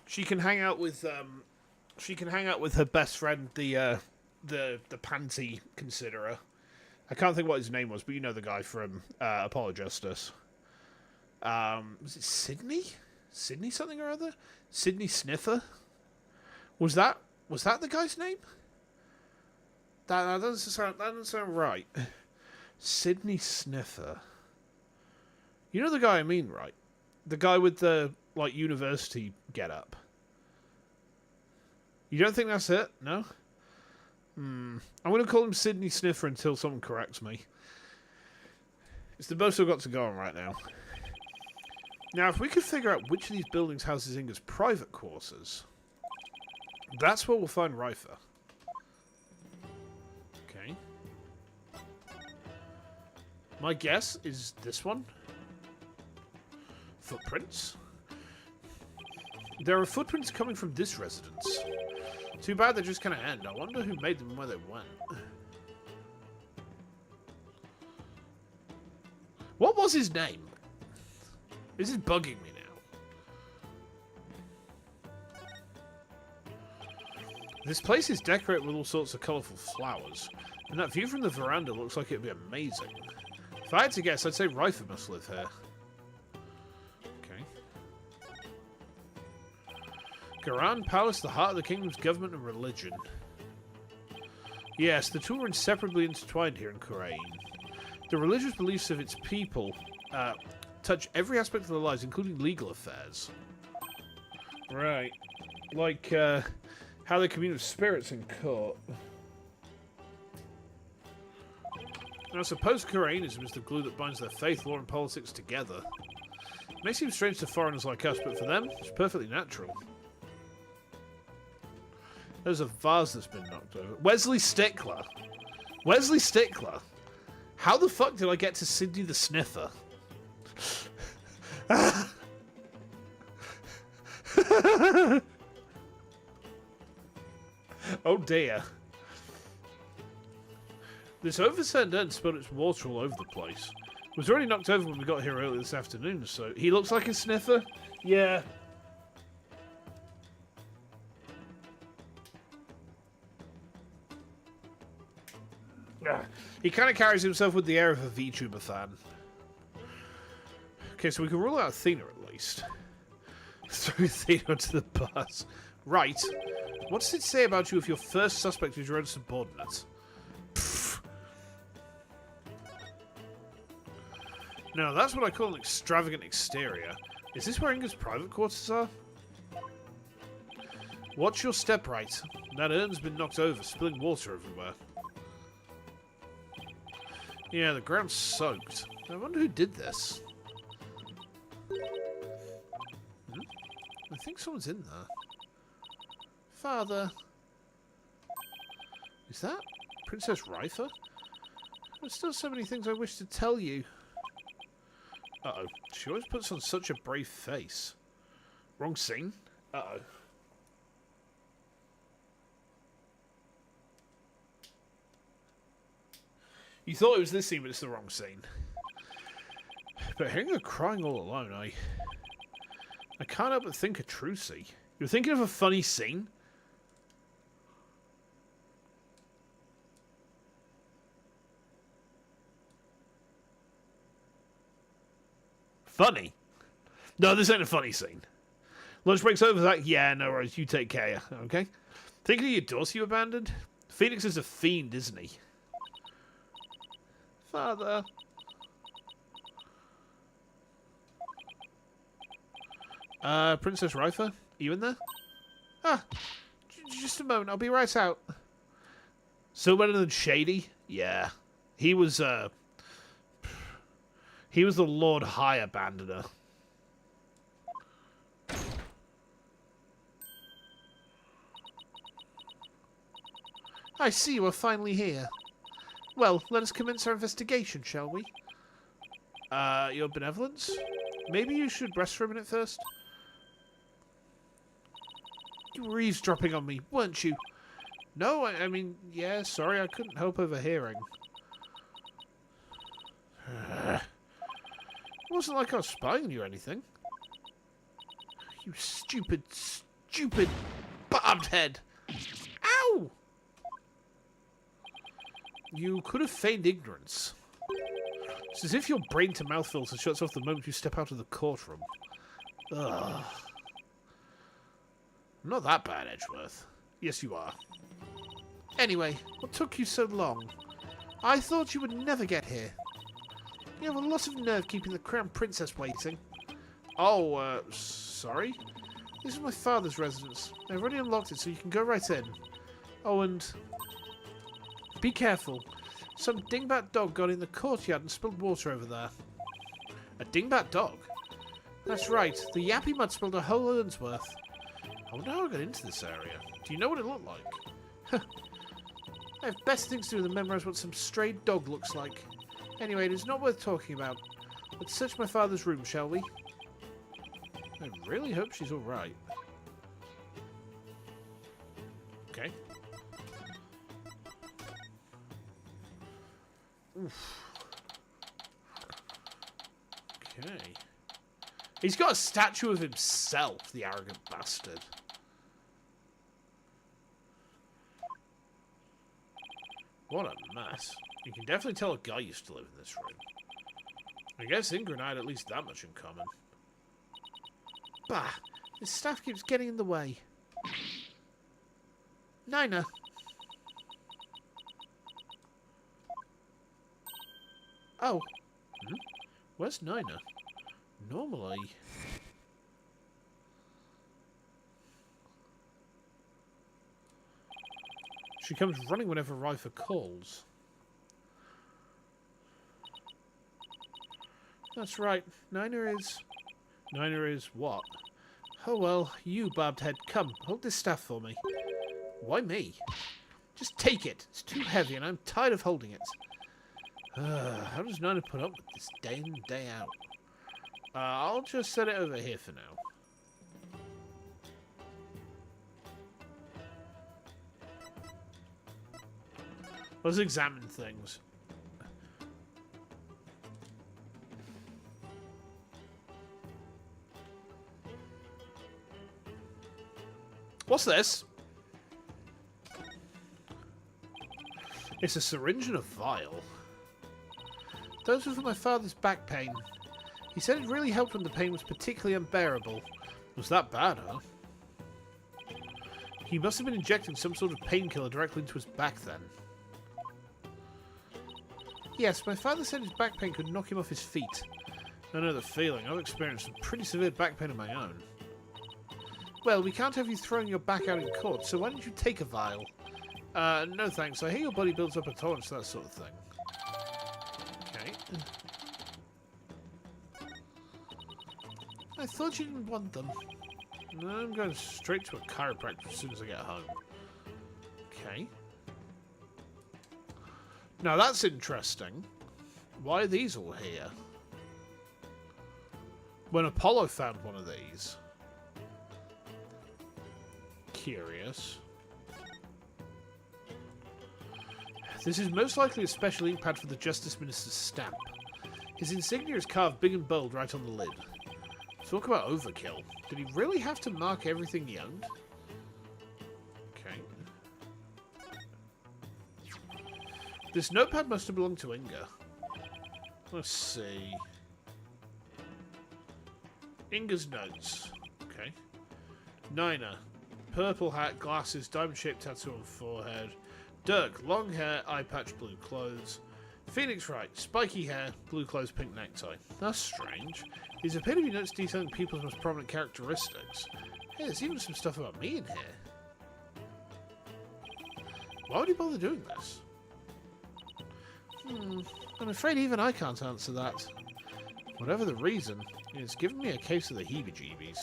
She can hang out with her best friend, the panty considerer. I can't think what his name was, but you know the guy from Apollo Justice. Was it Sydney? Sydney something or other? Sydney Sniffer? Was that the guy's name? That doesn't sound right. Sydney Sniffer. You know the guy I mean, right? The guy with the university get-up. You don't think that's it? No? I'm going to call him Sydney Sniffer until someone corrects me. It's the most I've got to go on right now. Now, if we could figure out which of these buildings houses Inga's private quarters, that's where we'll find Rifer. Okay. My guess is this one. Footprints. There are footprints coming from this residence. Too bad they just kind of end. I wonder who made them and where they went. What was his name? This is bugging me now. This place is decorated with all sorts of colourful flowers, and that view from the veranda looks like it'd be amazing. If I had to guess, I'd say Rifer must live here. Garan Palace, the heart of the kingdom's government and religion. Yes, the two are inseparably intertwined here in Kurumi. The religious beliefs of its people touch every aspect of their lives, including legal affairs. Right. Like how they commune with spirits in court. And I suppose Koreanism is the glue that binds their faith, law, and politics together. It may seem strange to foreigners like us, but for them, it's perfectly natural. There's a vase that's been knocked over. Wesley Stickler. Wesley Stickler. How the fuck did I get to Sydney the Sniffer? Oh dear. This overturned urn spilled its water all over the place. It was already knocked over when we got here earlier this afternoon, so... He looks like a sniffer? Yeah. He kind of carries himself with the air of a VTuber fan. Okay, so we can rule out Athena at least. Throw Athena onto the bus. Right. What does it say about you if your first suspect is your own subordinate? Pfft. No, that's what I call an extravagant exterior. Is this where Inga's private quarters are? Watch your step right. That urn's been knocked over, spilling water everywhere. Yeah, the ground's soaked. I wonder who did this. I think someone's in there. Father. Is that Princess Rifa? There's still so many things I wish to tell you. Uh-oh. She always puts on such a brave face. Wrong scene? Uh-oh. You thought it was this scene, but it's the wrong scene. But hearing her crying all alone, I can't help but think of Trucy. You're thinking of a funny scene? Funny? No, this ain't a funny scene. Lunch break's over. That? Yeah, no worries. You take care, okay? Thinking of your daughter you abandoned? Phoenix is a fiend, isn't he? Father. Princess Rifa? Are you in there? Ah, just a moment. I'll be right out. Still better than Shady? Yeah. He was the Lord High Abandoner. I see you are finally here. Well, let us commence our investigation, shall we? Your benevolence? Maybe you should rest for a minute first? You were eavesdropping on me, weren't you? No, I mean, yeah, sorry, I couldn't help overhearing. It wasn't like I was spying on you or anything. You stupid, stupid barbed head! Ow! You could have feigned ignorance. It's as if your brain-to-mouth filter shuts off the moment you step out of the courtroom. Ugh. I'm not that bad, Edgeworth. Yes, you are. Anyway, what took you so long? I thought you would never get here. You have a lot of nerve keeping the Crown Princess waiting. Oh, sorry? This is my father's residence. I've already unlocked it, so you can go right in. Oh, and... be careful. Some dingbat dog got in the courtyard and spilled water over there. A dingbat dog? That's right. The yappy mud spilled a whole urn's worth. I wonder how I got into this area. Do you know what it looked like? I have best things to do than memorize what some stray dog looks like. Anyway, it is not worth talking about. Let's search my father's room, shall we? I really hope she's alright. Okay. Oof. Okay. He's got a statue of himself, the arrogant bastard. What a mess. You can definitely tell a guy used to live in this room. I guess Inga and I had at least that much in common. Bah! This staff keeps getting in the way. Nina! Oh. Hmm? Where's Nina? Normally... she comes running whenever Rifa calls. That's right. Nina is what? Oh well, you, barbed head. Come, hold this staff for me. Why me? Just take it. It's too heavy and I'm tired of holding it. How does Nina put up with this day in, day out? I'll just set it over here for now. Let's examine things. What's this? It's a syringe and a vial. Those were for my father's back pain. He said it really helped when the pain was particularly unbearable. Was that bad, huh? He must have been injecting some sort of painkiller directly into his back then. Yes, my father said his back pain could knock him off his feet. I know the feeling. I've experienced some pretty severe back pain of my own. Well, we can't have you throwing your back out in court, so why don't you take a vial? No thanks. I hear your body builds up a tolerance to that sort of thing. Okay. I thought you didn't want them. No, I'm going straight to a chiropractor as soon as I get home. Okay. Now that's interesting. Why are these all here? When Apollo found one of these. Curious. This is most likely a special ink pad for the Justice Minister's stamp. His insignia is carved big and bold right on the lid. Talk about overkill. Did he really have to mark everything he owned? Okay. This notepad must have belonged to Inga. Let's see. Inga's notes. Okay. Nina. Purple hat, glasses, diamond-shaped tattoo on forehead. Dirk, long hair, eye patch, blue clothes. Phoenix Wright, spiky hair, blue clothes, pink necktie. That's strange. These appear to be notes detailing people's most prominent characteristics. Hey, there's even some stuff about me in here. Why would he bother doing this? I'm afraid even I can't answer that. Whatever the reason, it's given me a case of the heebie-jeebies.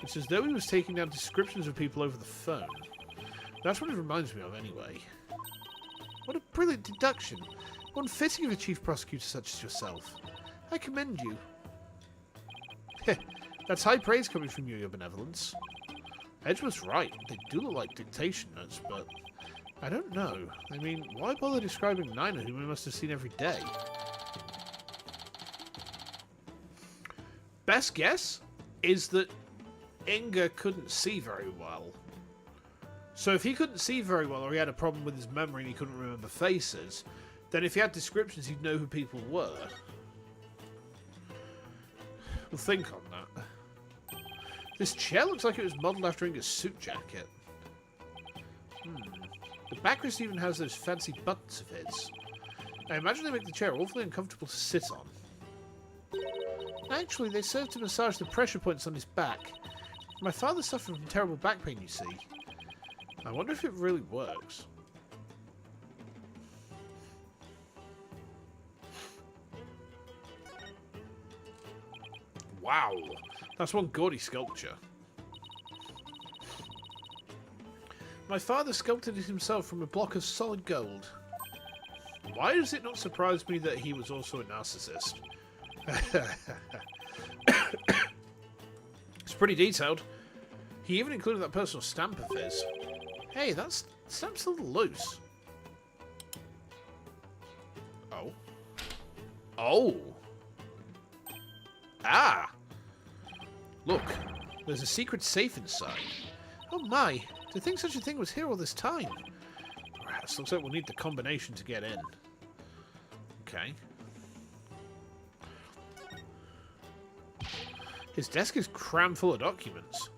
It's as though he was taking down descriptions of people over the phone. That's what it reminds me of, anyway. What a brilliant deduction. One fitting of a chief prosecutor such as yourself. I commend you. Heh, that's high praise coming from you, your benevolence. Edge was right. They do look like dictation notes, but I don't know. I mean, why bother describing Nina, whom we must have seen every day? Best guess is that Inga couldn't see very well. So if he couldn't see very well, or he had a problem with his memory and he couldn't remember faces, then if he had descriptions, he'd know who people were. We'll think on that. This chair looks like it was modelled after Inga's suit jacket. The backrest even has those fancy buttons of his. I imagine they make the chair awfully uncomfortable to sit on. Actually, they serve to massage the pressure points on his back. My father suffered from terrible back pain, you see. I wonder if it really works. Wow, that's one gaudy sculpture. My father sculpted it himself from a block of solid gold. Why does it not surprise me that he was also a narcissist? It's pretty detailed. He even included that personal stamp of his. Hey, that stamp's a little loose. Oh. Oh. Ah. Look, there's a secret safe inside. Oh my, to think such a thing was here all this time. Rats, looks like we'll need the combination to get in. Okay. His desk is crammed full of documents.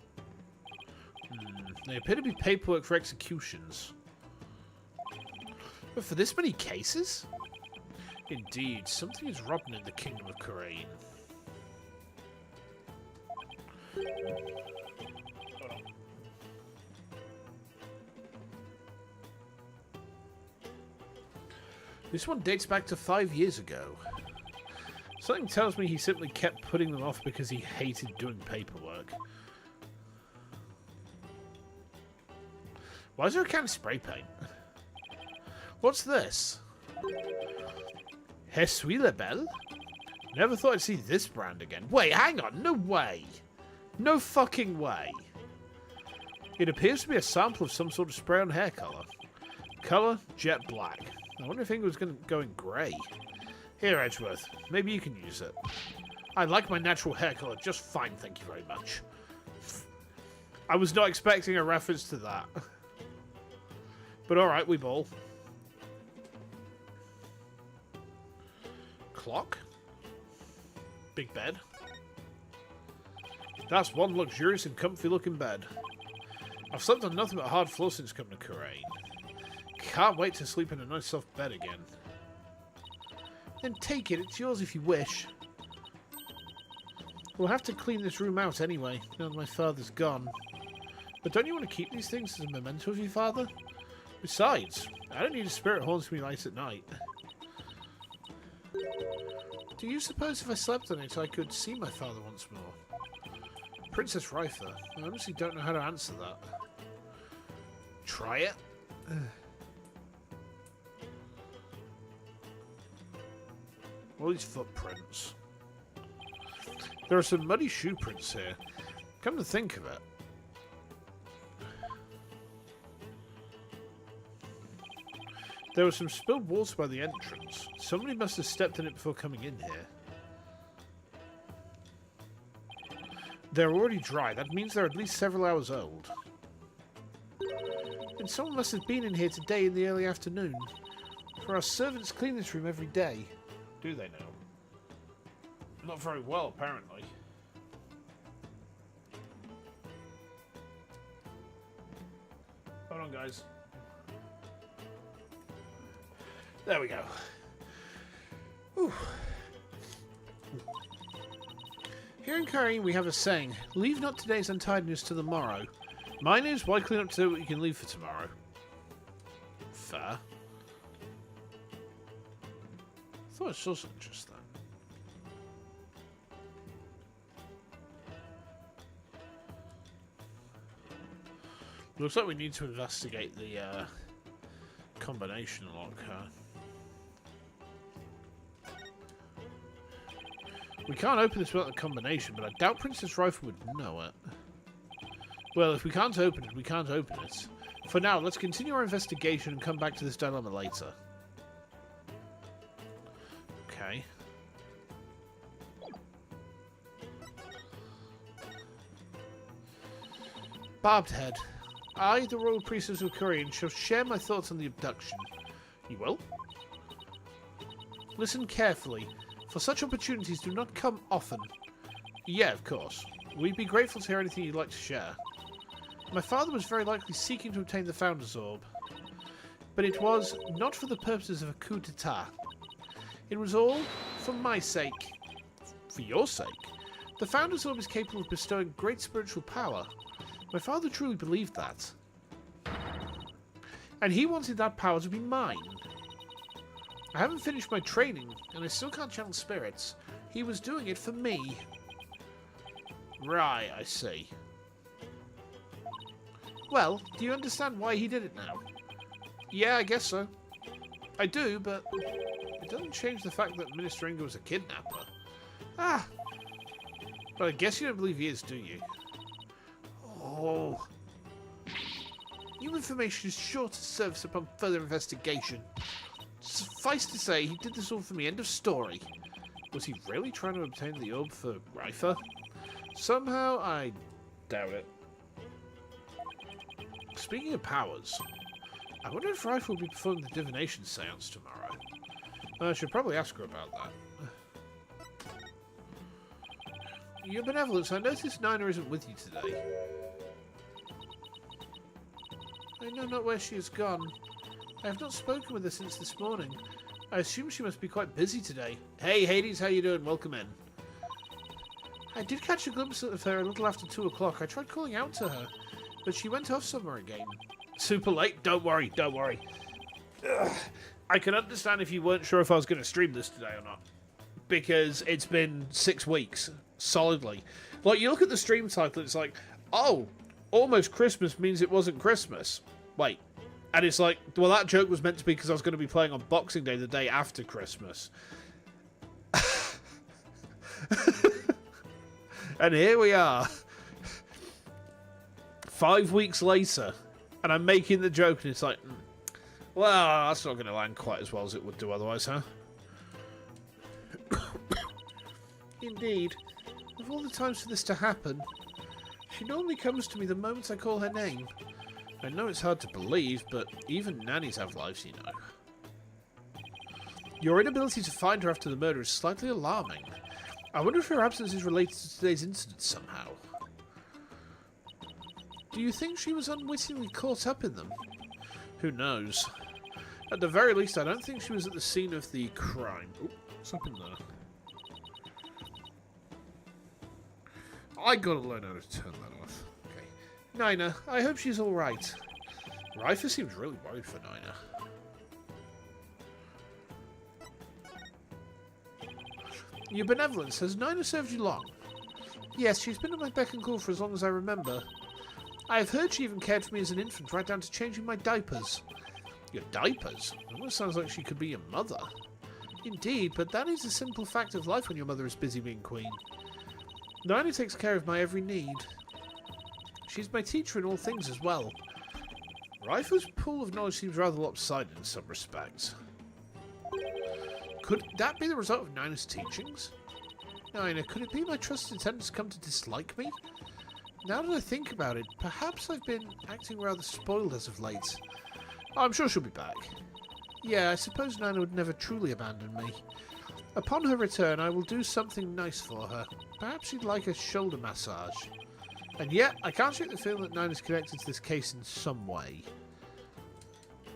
They appear to be paperwork for executions. But for this many cases? Indeed, something is rotten in the kingdom of Kurain. This one dates back to 5 years ago. Something tells me he simply kept putting them off because he hated doing paperwork. Why is there a can of spray paint? What's this? Hexose label? Never thought I'd see this brand again. Wait, hang on. No way. No fucking way. It appears to be a sample of some sort of spray-on hair colour. Colour, jet black. I wonder if Inga was going to go in grey. Here, Edgeworth. Maybe you can use it. I like my natural hair colour just fine, thank you very much. I was not expecting a reference to that. But alright, we ball. Clock. Big bed. That's one luxurious and comfy looking bed. I've slept on nothing but a hard floor since coming to Kurain. Can't wait to sleep in a nice soft bed again. Then take it, it's yours if you wish. We'll have to clean this room out anyway, now that my father's gone. But don't you want to keep these things as a memento of your father? Besides, I don't need a spirit haunting me late at night. Do you suppose if I slept on it I could see my father once more? Princess Rifer, I honestly don't know how to answer that. Try it? All these footprints. There are some muddy shoe prints here. Come to think of it. There was some spilled water by the entrance. Somebody must have stepped in it before coming in here. They're already dry. That means they're at least several hours old. And someone must have been in here today in the early afternoon. For our servants clean this room every day. Do they now? Not very well, apparently. Hold on, guys. There we go. Whew. Here in Kurain we have a saying, leave not today's untidiness to the morrow. Mine is, why clean up today what you can leave for tomorrow? Fair. I thought I saw something just then. Looks like we need to investigate the combination lock. We can't open this without the combination, but I doubt Princess Rifer would know it. Well, if we can't open it, we can't open it. For now, let's continue our investigation and come back to this dilemma later. Okay. Barbed head. I, the Royal Priestess of Kurain, shall share my thoughts on the abduction. You will? Listen carefully, for such opportunities do not come often. Yeah, of course. We'd be grateful to hear anything you'd like to share. My father was very likely seeking to obtain the Founder's Orb, but it was not for the purposes of a coup d'etat. It was all for my sake. For your sake. The Founder's Orb is capable of bestowing great spiritual power. My father truly believed that. And he wanted that power to be mine. I haven't finished my training, and I still can't channel spirits. He was doing it for me. Right, I see. Well, do you understand why he did it now? Yeah, I guess so. I do, but it doesn't change the fact that Minister Inga was a kidnapper. Ah! But I guess you don't believe he is, do you? Oh. New information is sure to surface upon further investigation. Suffice to say, he did this all for me. End of story. Was he really trying to obtain the orb for Rifer? Somehow, I doubt it. Speaking of powers, I wonder if Rifer will be performing the divination seance tomorrow. I should probably ask her about that. Your benevolence, I notice Nina isn't with you today. I know not where she has gone. I have not spoken with her since this morning. I assume she must be quite busy today. Hey, Hades, how you doing? Welcome in. I did catch a glimpse of her a little after 2 o'clock. I tried calling out to her, but she went off somewhere again. Super late? Don't worry, don't worry. Ugh. I can understand if you weren't sure if I was going to stream this today or not. Because it's been 6 weeks, solidly. Like, you look at the stream title, it's like, oh, almost Christmas means it wasn't Christmas. Wait. And it's like, well, that joke was meant to be because I was going to be playing on Boxing Day, the day after Christmas. And here we are. 5 weeks later. And I'm making the joke, and it's like, Well, that's not going to land quite as well as it would do otherwise, huh? Indeed. Of all the times for this to happen, she normally comes to me the moment I call her name. I know it's hard to believe, but even nannies have lives, you know. Your inability to find her after the murder is slightly alarming. I wonder if her absence is related to today's incident somehow. Do you think she was unwittingly caught up in them? Who knows? At the very least, I don't think she was at the scene of the crime. Ooh, what's up in there? I gotta learn how to turn that off. Okay. Nina, I hope she's alright. Rifer seems really worried for Nina. Your benevolence, has Nina served you long? Yes, she's been at my beck and call for as long as I remember. I have heard she even cared for me as an infant, right down to changing my diapers. Your diapers? It almost sounds like she could be your mother. Indeed, but that is a simple fact of life when your mother is busy being queen. Nina takes care of my every need. She's my teacher in all things as well. Rifer's pool of knowledge seems rather lopsided in some respects. Could that be the result of Nina's teachings? Nina, could it be my trusted attendants come to dislike me? Now that I think about it, perhaps I've been acting rather spoiled as of late. I'm sure she'll be back. Yeah, I suppose Nina would never truly abandon me. Upon her return, I will do something nice for her. Perhaps she'd like a shoulder massage. And yet, I can't shake the feeling that Nina's connected to this case in some way.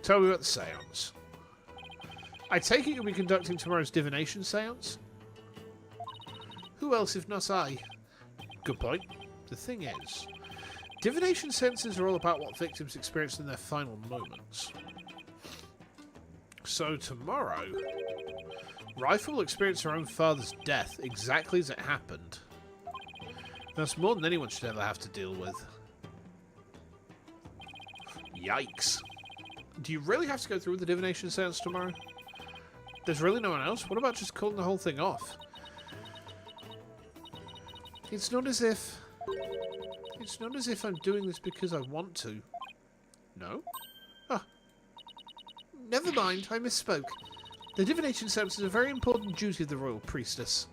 Tell me about the seance. I take it you'll be conducting tomorrow's divination seance? Who else if not I? Good point. The thing is, divination seances are all about what victims experienced in their final moments. So tomorrow, Rifer will experience her own father's death exactly as it happened. That's more than anyone should ever have to deal with. Yikes. Do you really have to go through with the divination seance tomorrow? There's really no one else? What about just calling the whole thing off? It's not as if I'm doing this because I want to. No? Ah. Never mind, I misspoke. The divination seance is a very important duty of the royal priestess.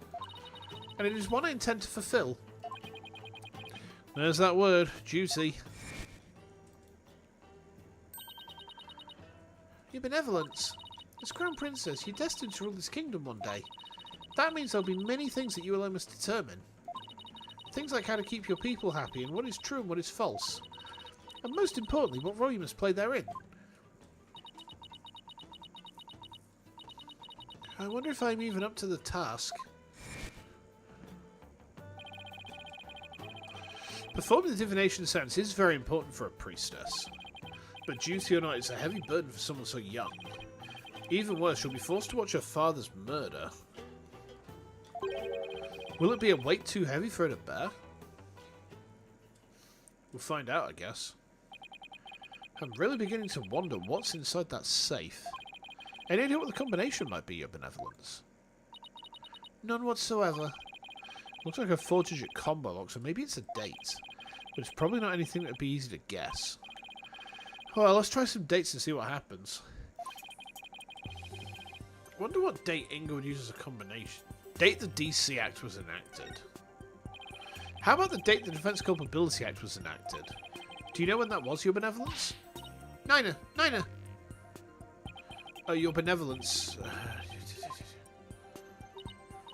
And it is one I intend to fulfill. There's that word, duty. Your benevolence. As Crown Princess, you're destined to rule this kingdom one day. That means there'll be many things that you alone must determine. Things like how to keep your people happy and what is true and what is false. And most importantly, what role you must play therein. I wonder if I'm even up to the task. Performing the divination seance is very important for a priestess. But duty or not, it's a heavy burden for someone so young. Even worse, she'll be forced to watch her father's murder. Will it be a weight too heavy for her to bear? We'll find out, I guess. I'm really beginning to wonder what's inside that safe. Any idea what the combination might be, your benevolence? None whatsoever. Looks like a 4-digit combo lock, so maybe it's a date. But it's probably not anything that would be easy to guess. Well, let's try some dates and see what happens. Wonder what date Inga would use as a combination. Date the DC Act was enacted. How about the date the Defence Culpability Act was enacted? Do you know when that was, your benevolence? Nina! Nina! Oh, your benevolence.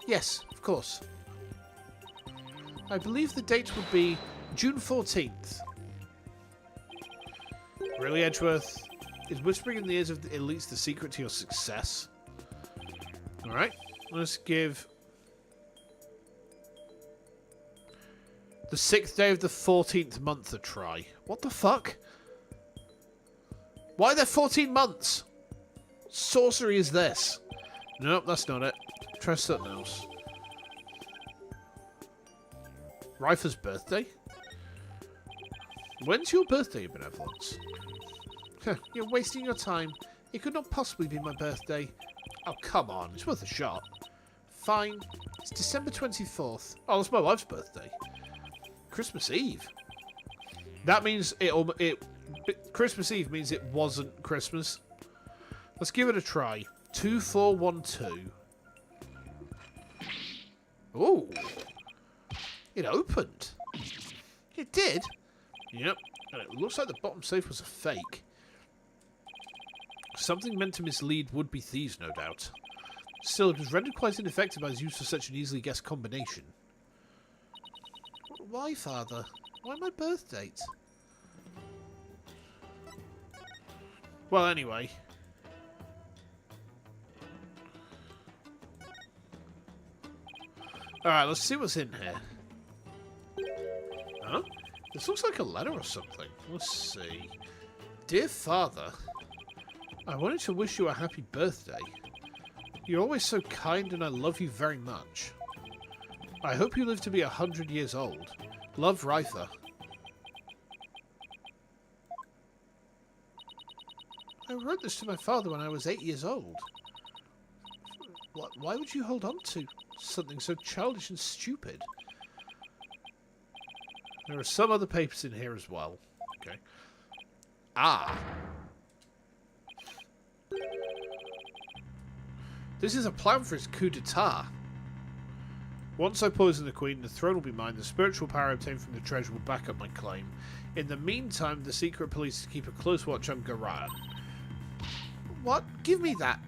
Yes, of course. I believe the date would be June 14th. Really, Edgeworth? Is whispering in the ears of the elites the secret to your success? Alright, let's give the 6th day of the 14th month a try. What the fuck? Why are there 14 months? What sorcery is this? Nope, that's not it. Try something else. Rifer's birthday? When's your birthday, benevolence? You're wasting your time. It could not possibly be my birthday. Oh, come on. It's worth a shot. Fine. It's December 24th. Oh, that's my wife's birthday. Christmas Eve. That means Christmas Eve means it wasn't Christmas. Let's give it a try. 2412. Ooh. It opened. It did? Yep. And it looks like the bottom safe was a fake. Something meant to mislead would-be thieves, no doubt. Still, it was rendered quite ineffective by its use for such an easily guessed combination. Why, Father? Why my birth date? Well, anyway. Alright, let's see what's in here. Huh? This looks like a letter or something. Let's see. Dear Father, I wanted to wish you a happy birthday. You're always so kind and I love you very much. I hope you live to be 100 years old. Love, Ryther. I wrote this to my father when I was 8 years old. Why would you hold on to something so childish and stupid? There are some other papers in here as well. Okay. Ah. This is a plan for his coup d'etat. Once I poison the Queen, the throne will be mine. The spiritual power obtained from the treasure will back up my claim. In the meantime, the secret police keep a close watch on Garan. What? Give me that.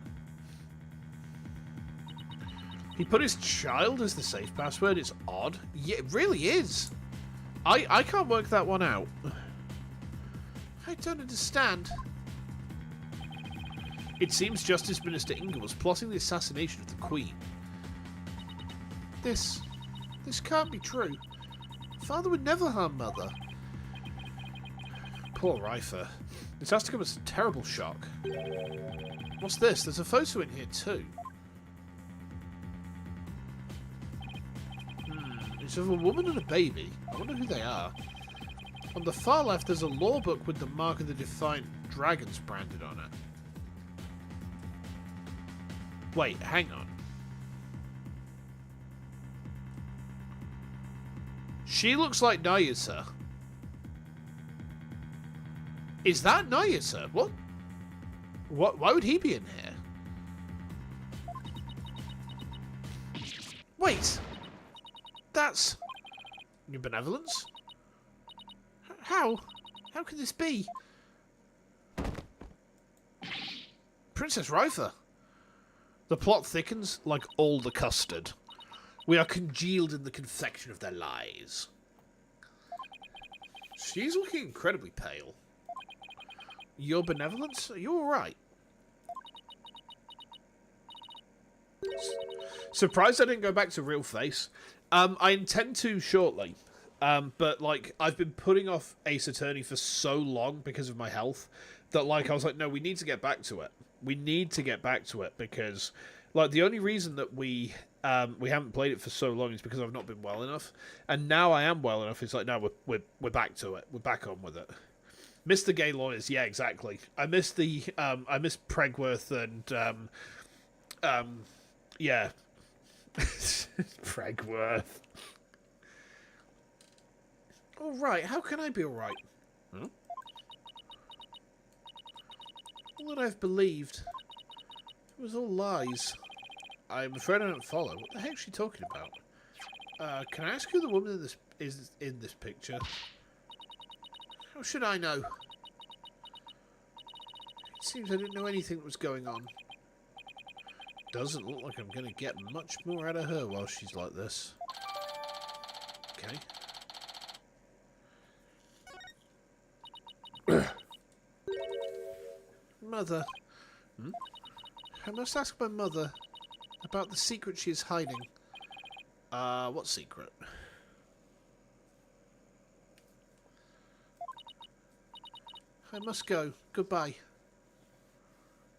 He put his child as the safe password. It's odd. Yeah, it really is. I can't work that one out. I don't understand. It seems Justice Minister Inga was plotting the assassination of the Queen. This can't be true. Father would never harm Mother. Poor Ryther. This has to come as a terrible shock. What's this? There's a photo in here too. It's of a woman and a baby. I wonder who they are. On the far left, there's a law book with the mark of the Defiant Dragons branded on it. Wait, hang on. She looks like Nayasa. Is that Nayasa? What? Why would he be in here? Wait! That's... Your benevolence? How? How could this be? Princess Ryther. The plot thickens like all the custard. We are congealed in the confection of their lies. She's looking incredibly pale. Your benevolence? Are you alright? Surprised I didn't go back to real face. I intend to shortly. But, like, I've been putting off Ace Attorney for so long because of my health that, like, I was like, no, we need to get back to it. We need to get back to it because, like, the only reason that we haven't played it for so long is because I've not been well enough. And now I am well enough. It's like, no, we're back to it. We're back on with it. Miss the gay lawyers. Yeah, exactly. I miss the, I miss Pregworth and, yeah. Pregworth. Alright, how can I be alright? Hmm? All that I've believed, it was all lies. I'm afraid I don't follow. What the heck is she talking about? Can I ask who the woman is in this picture? How should I know? It seems I didn't know anything that was going on. Doesn't look like I'm going to get much more out of her while she's like this. Okay. Mother. Hmm? I must ask my mother about the secret she is hiding. What secret? I must go. Goodbye.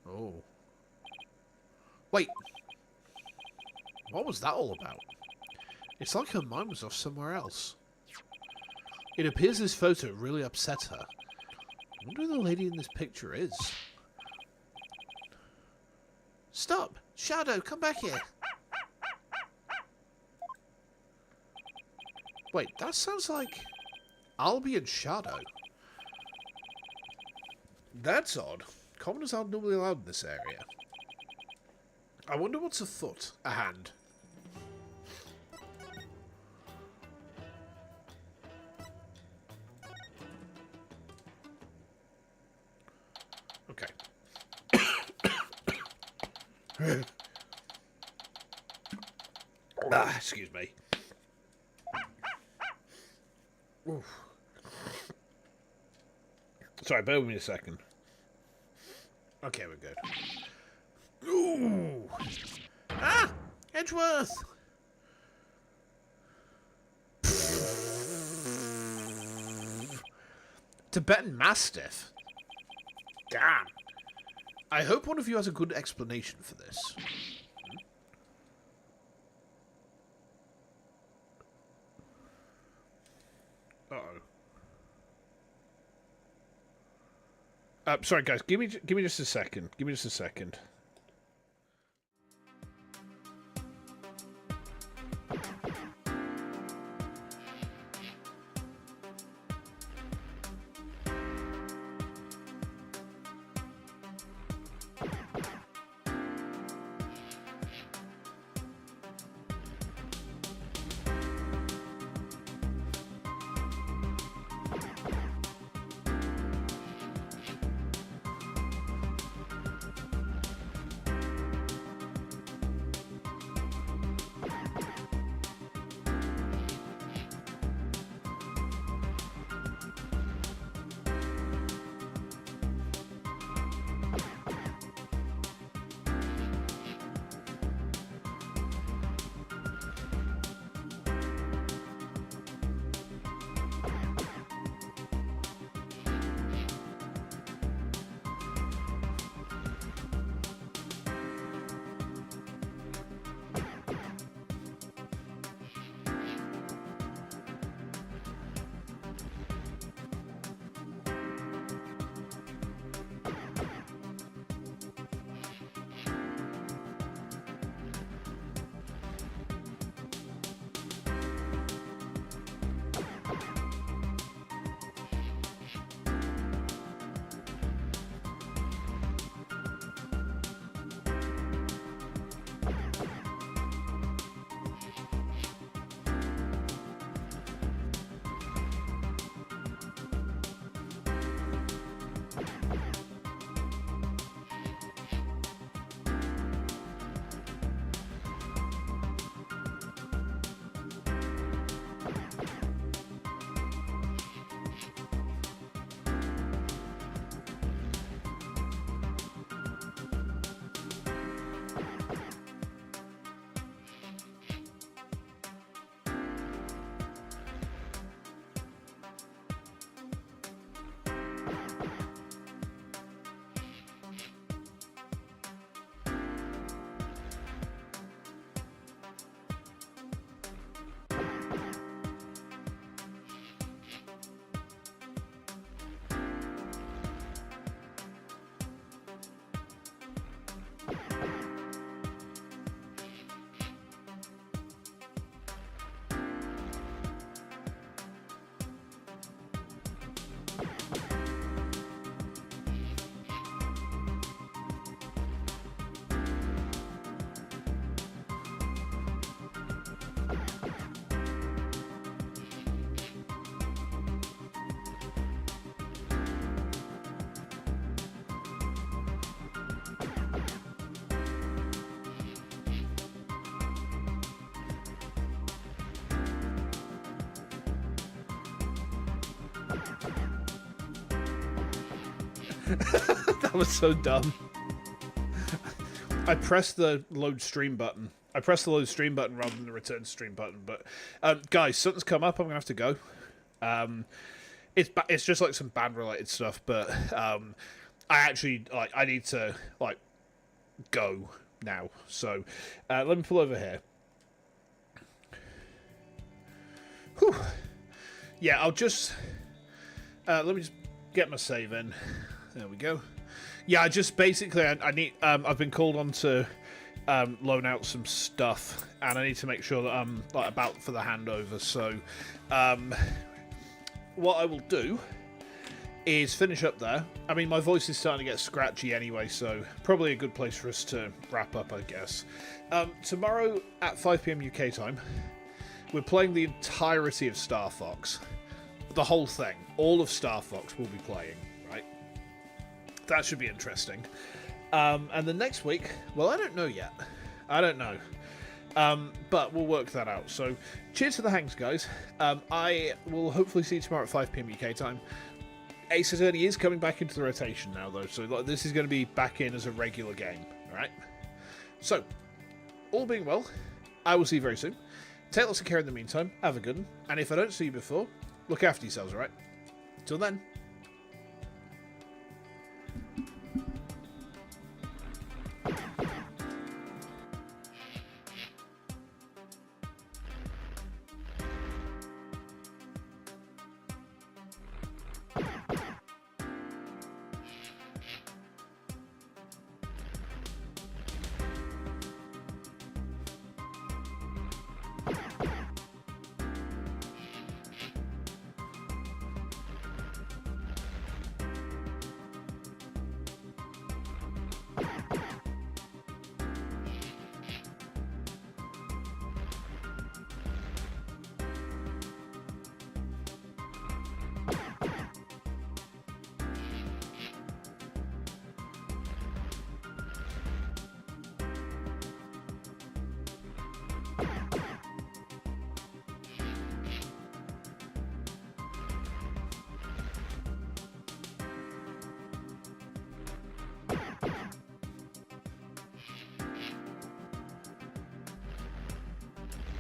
Oh. Wait. What was that all about? It's like her mind was off somewhere else. It appears this photo really upset her. I wonder who the lady in this picture is. Stop! Shadow, come back here! Wait, that sounds like Albie and Shadow. That's odd. commoners aren't normally allowed in this area. I wonder what's afoot. A hand. Okay. Excuse me. Oof. Sorry, bear with me a second. Okay, we're good. Ooh! Ah! Edgeworth! Tibetan Mastiff? Damn. I hope one of you has a good explanation for this. Uh-oh. Sorry, guys. Give me just a second. Give me just a second. That was so dumb. I pressed the load stream button. I pressed the load stream button rather than the return stream button. But guys, something's come up. I'm gonna have to go. It's just like some band related stuff. But I actually I need to go now. So let me pull over here. Whew. Yeah, I'll just let me just get my save in. There we go. Yeah, I just basically I need I've been called on to loan out some stuff, and I need to make sure that I'm about for the handover. So what I will do is finish up there. I mean, my voice is starting to get scratchy anyway, so probably a good place for us to wrap up, I guess. Tomorrow at 5 PM UK time, we're playing the entirety of Star Fox. The whole thing. All of Star Fox will be playing, right? That should be interesting. And the next week, well, I don't know yet. I don't know. But we'll work that out. So, cheers to the hangs, guys. I will hopefully see you tomorrow at 5 PM UK time. Ace Attorney is coming back into the rotation now, though, so this is going to be back in as a regular game, alright? So, all being well, I will see you very soon. Take lots of care in the meantime, have a good one, and if I don't see you before, look after yourselves, alright? Till then.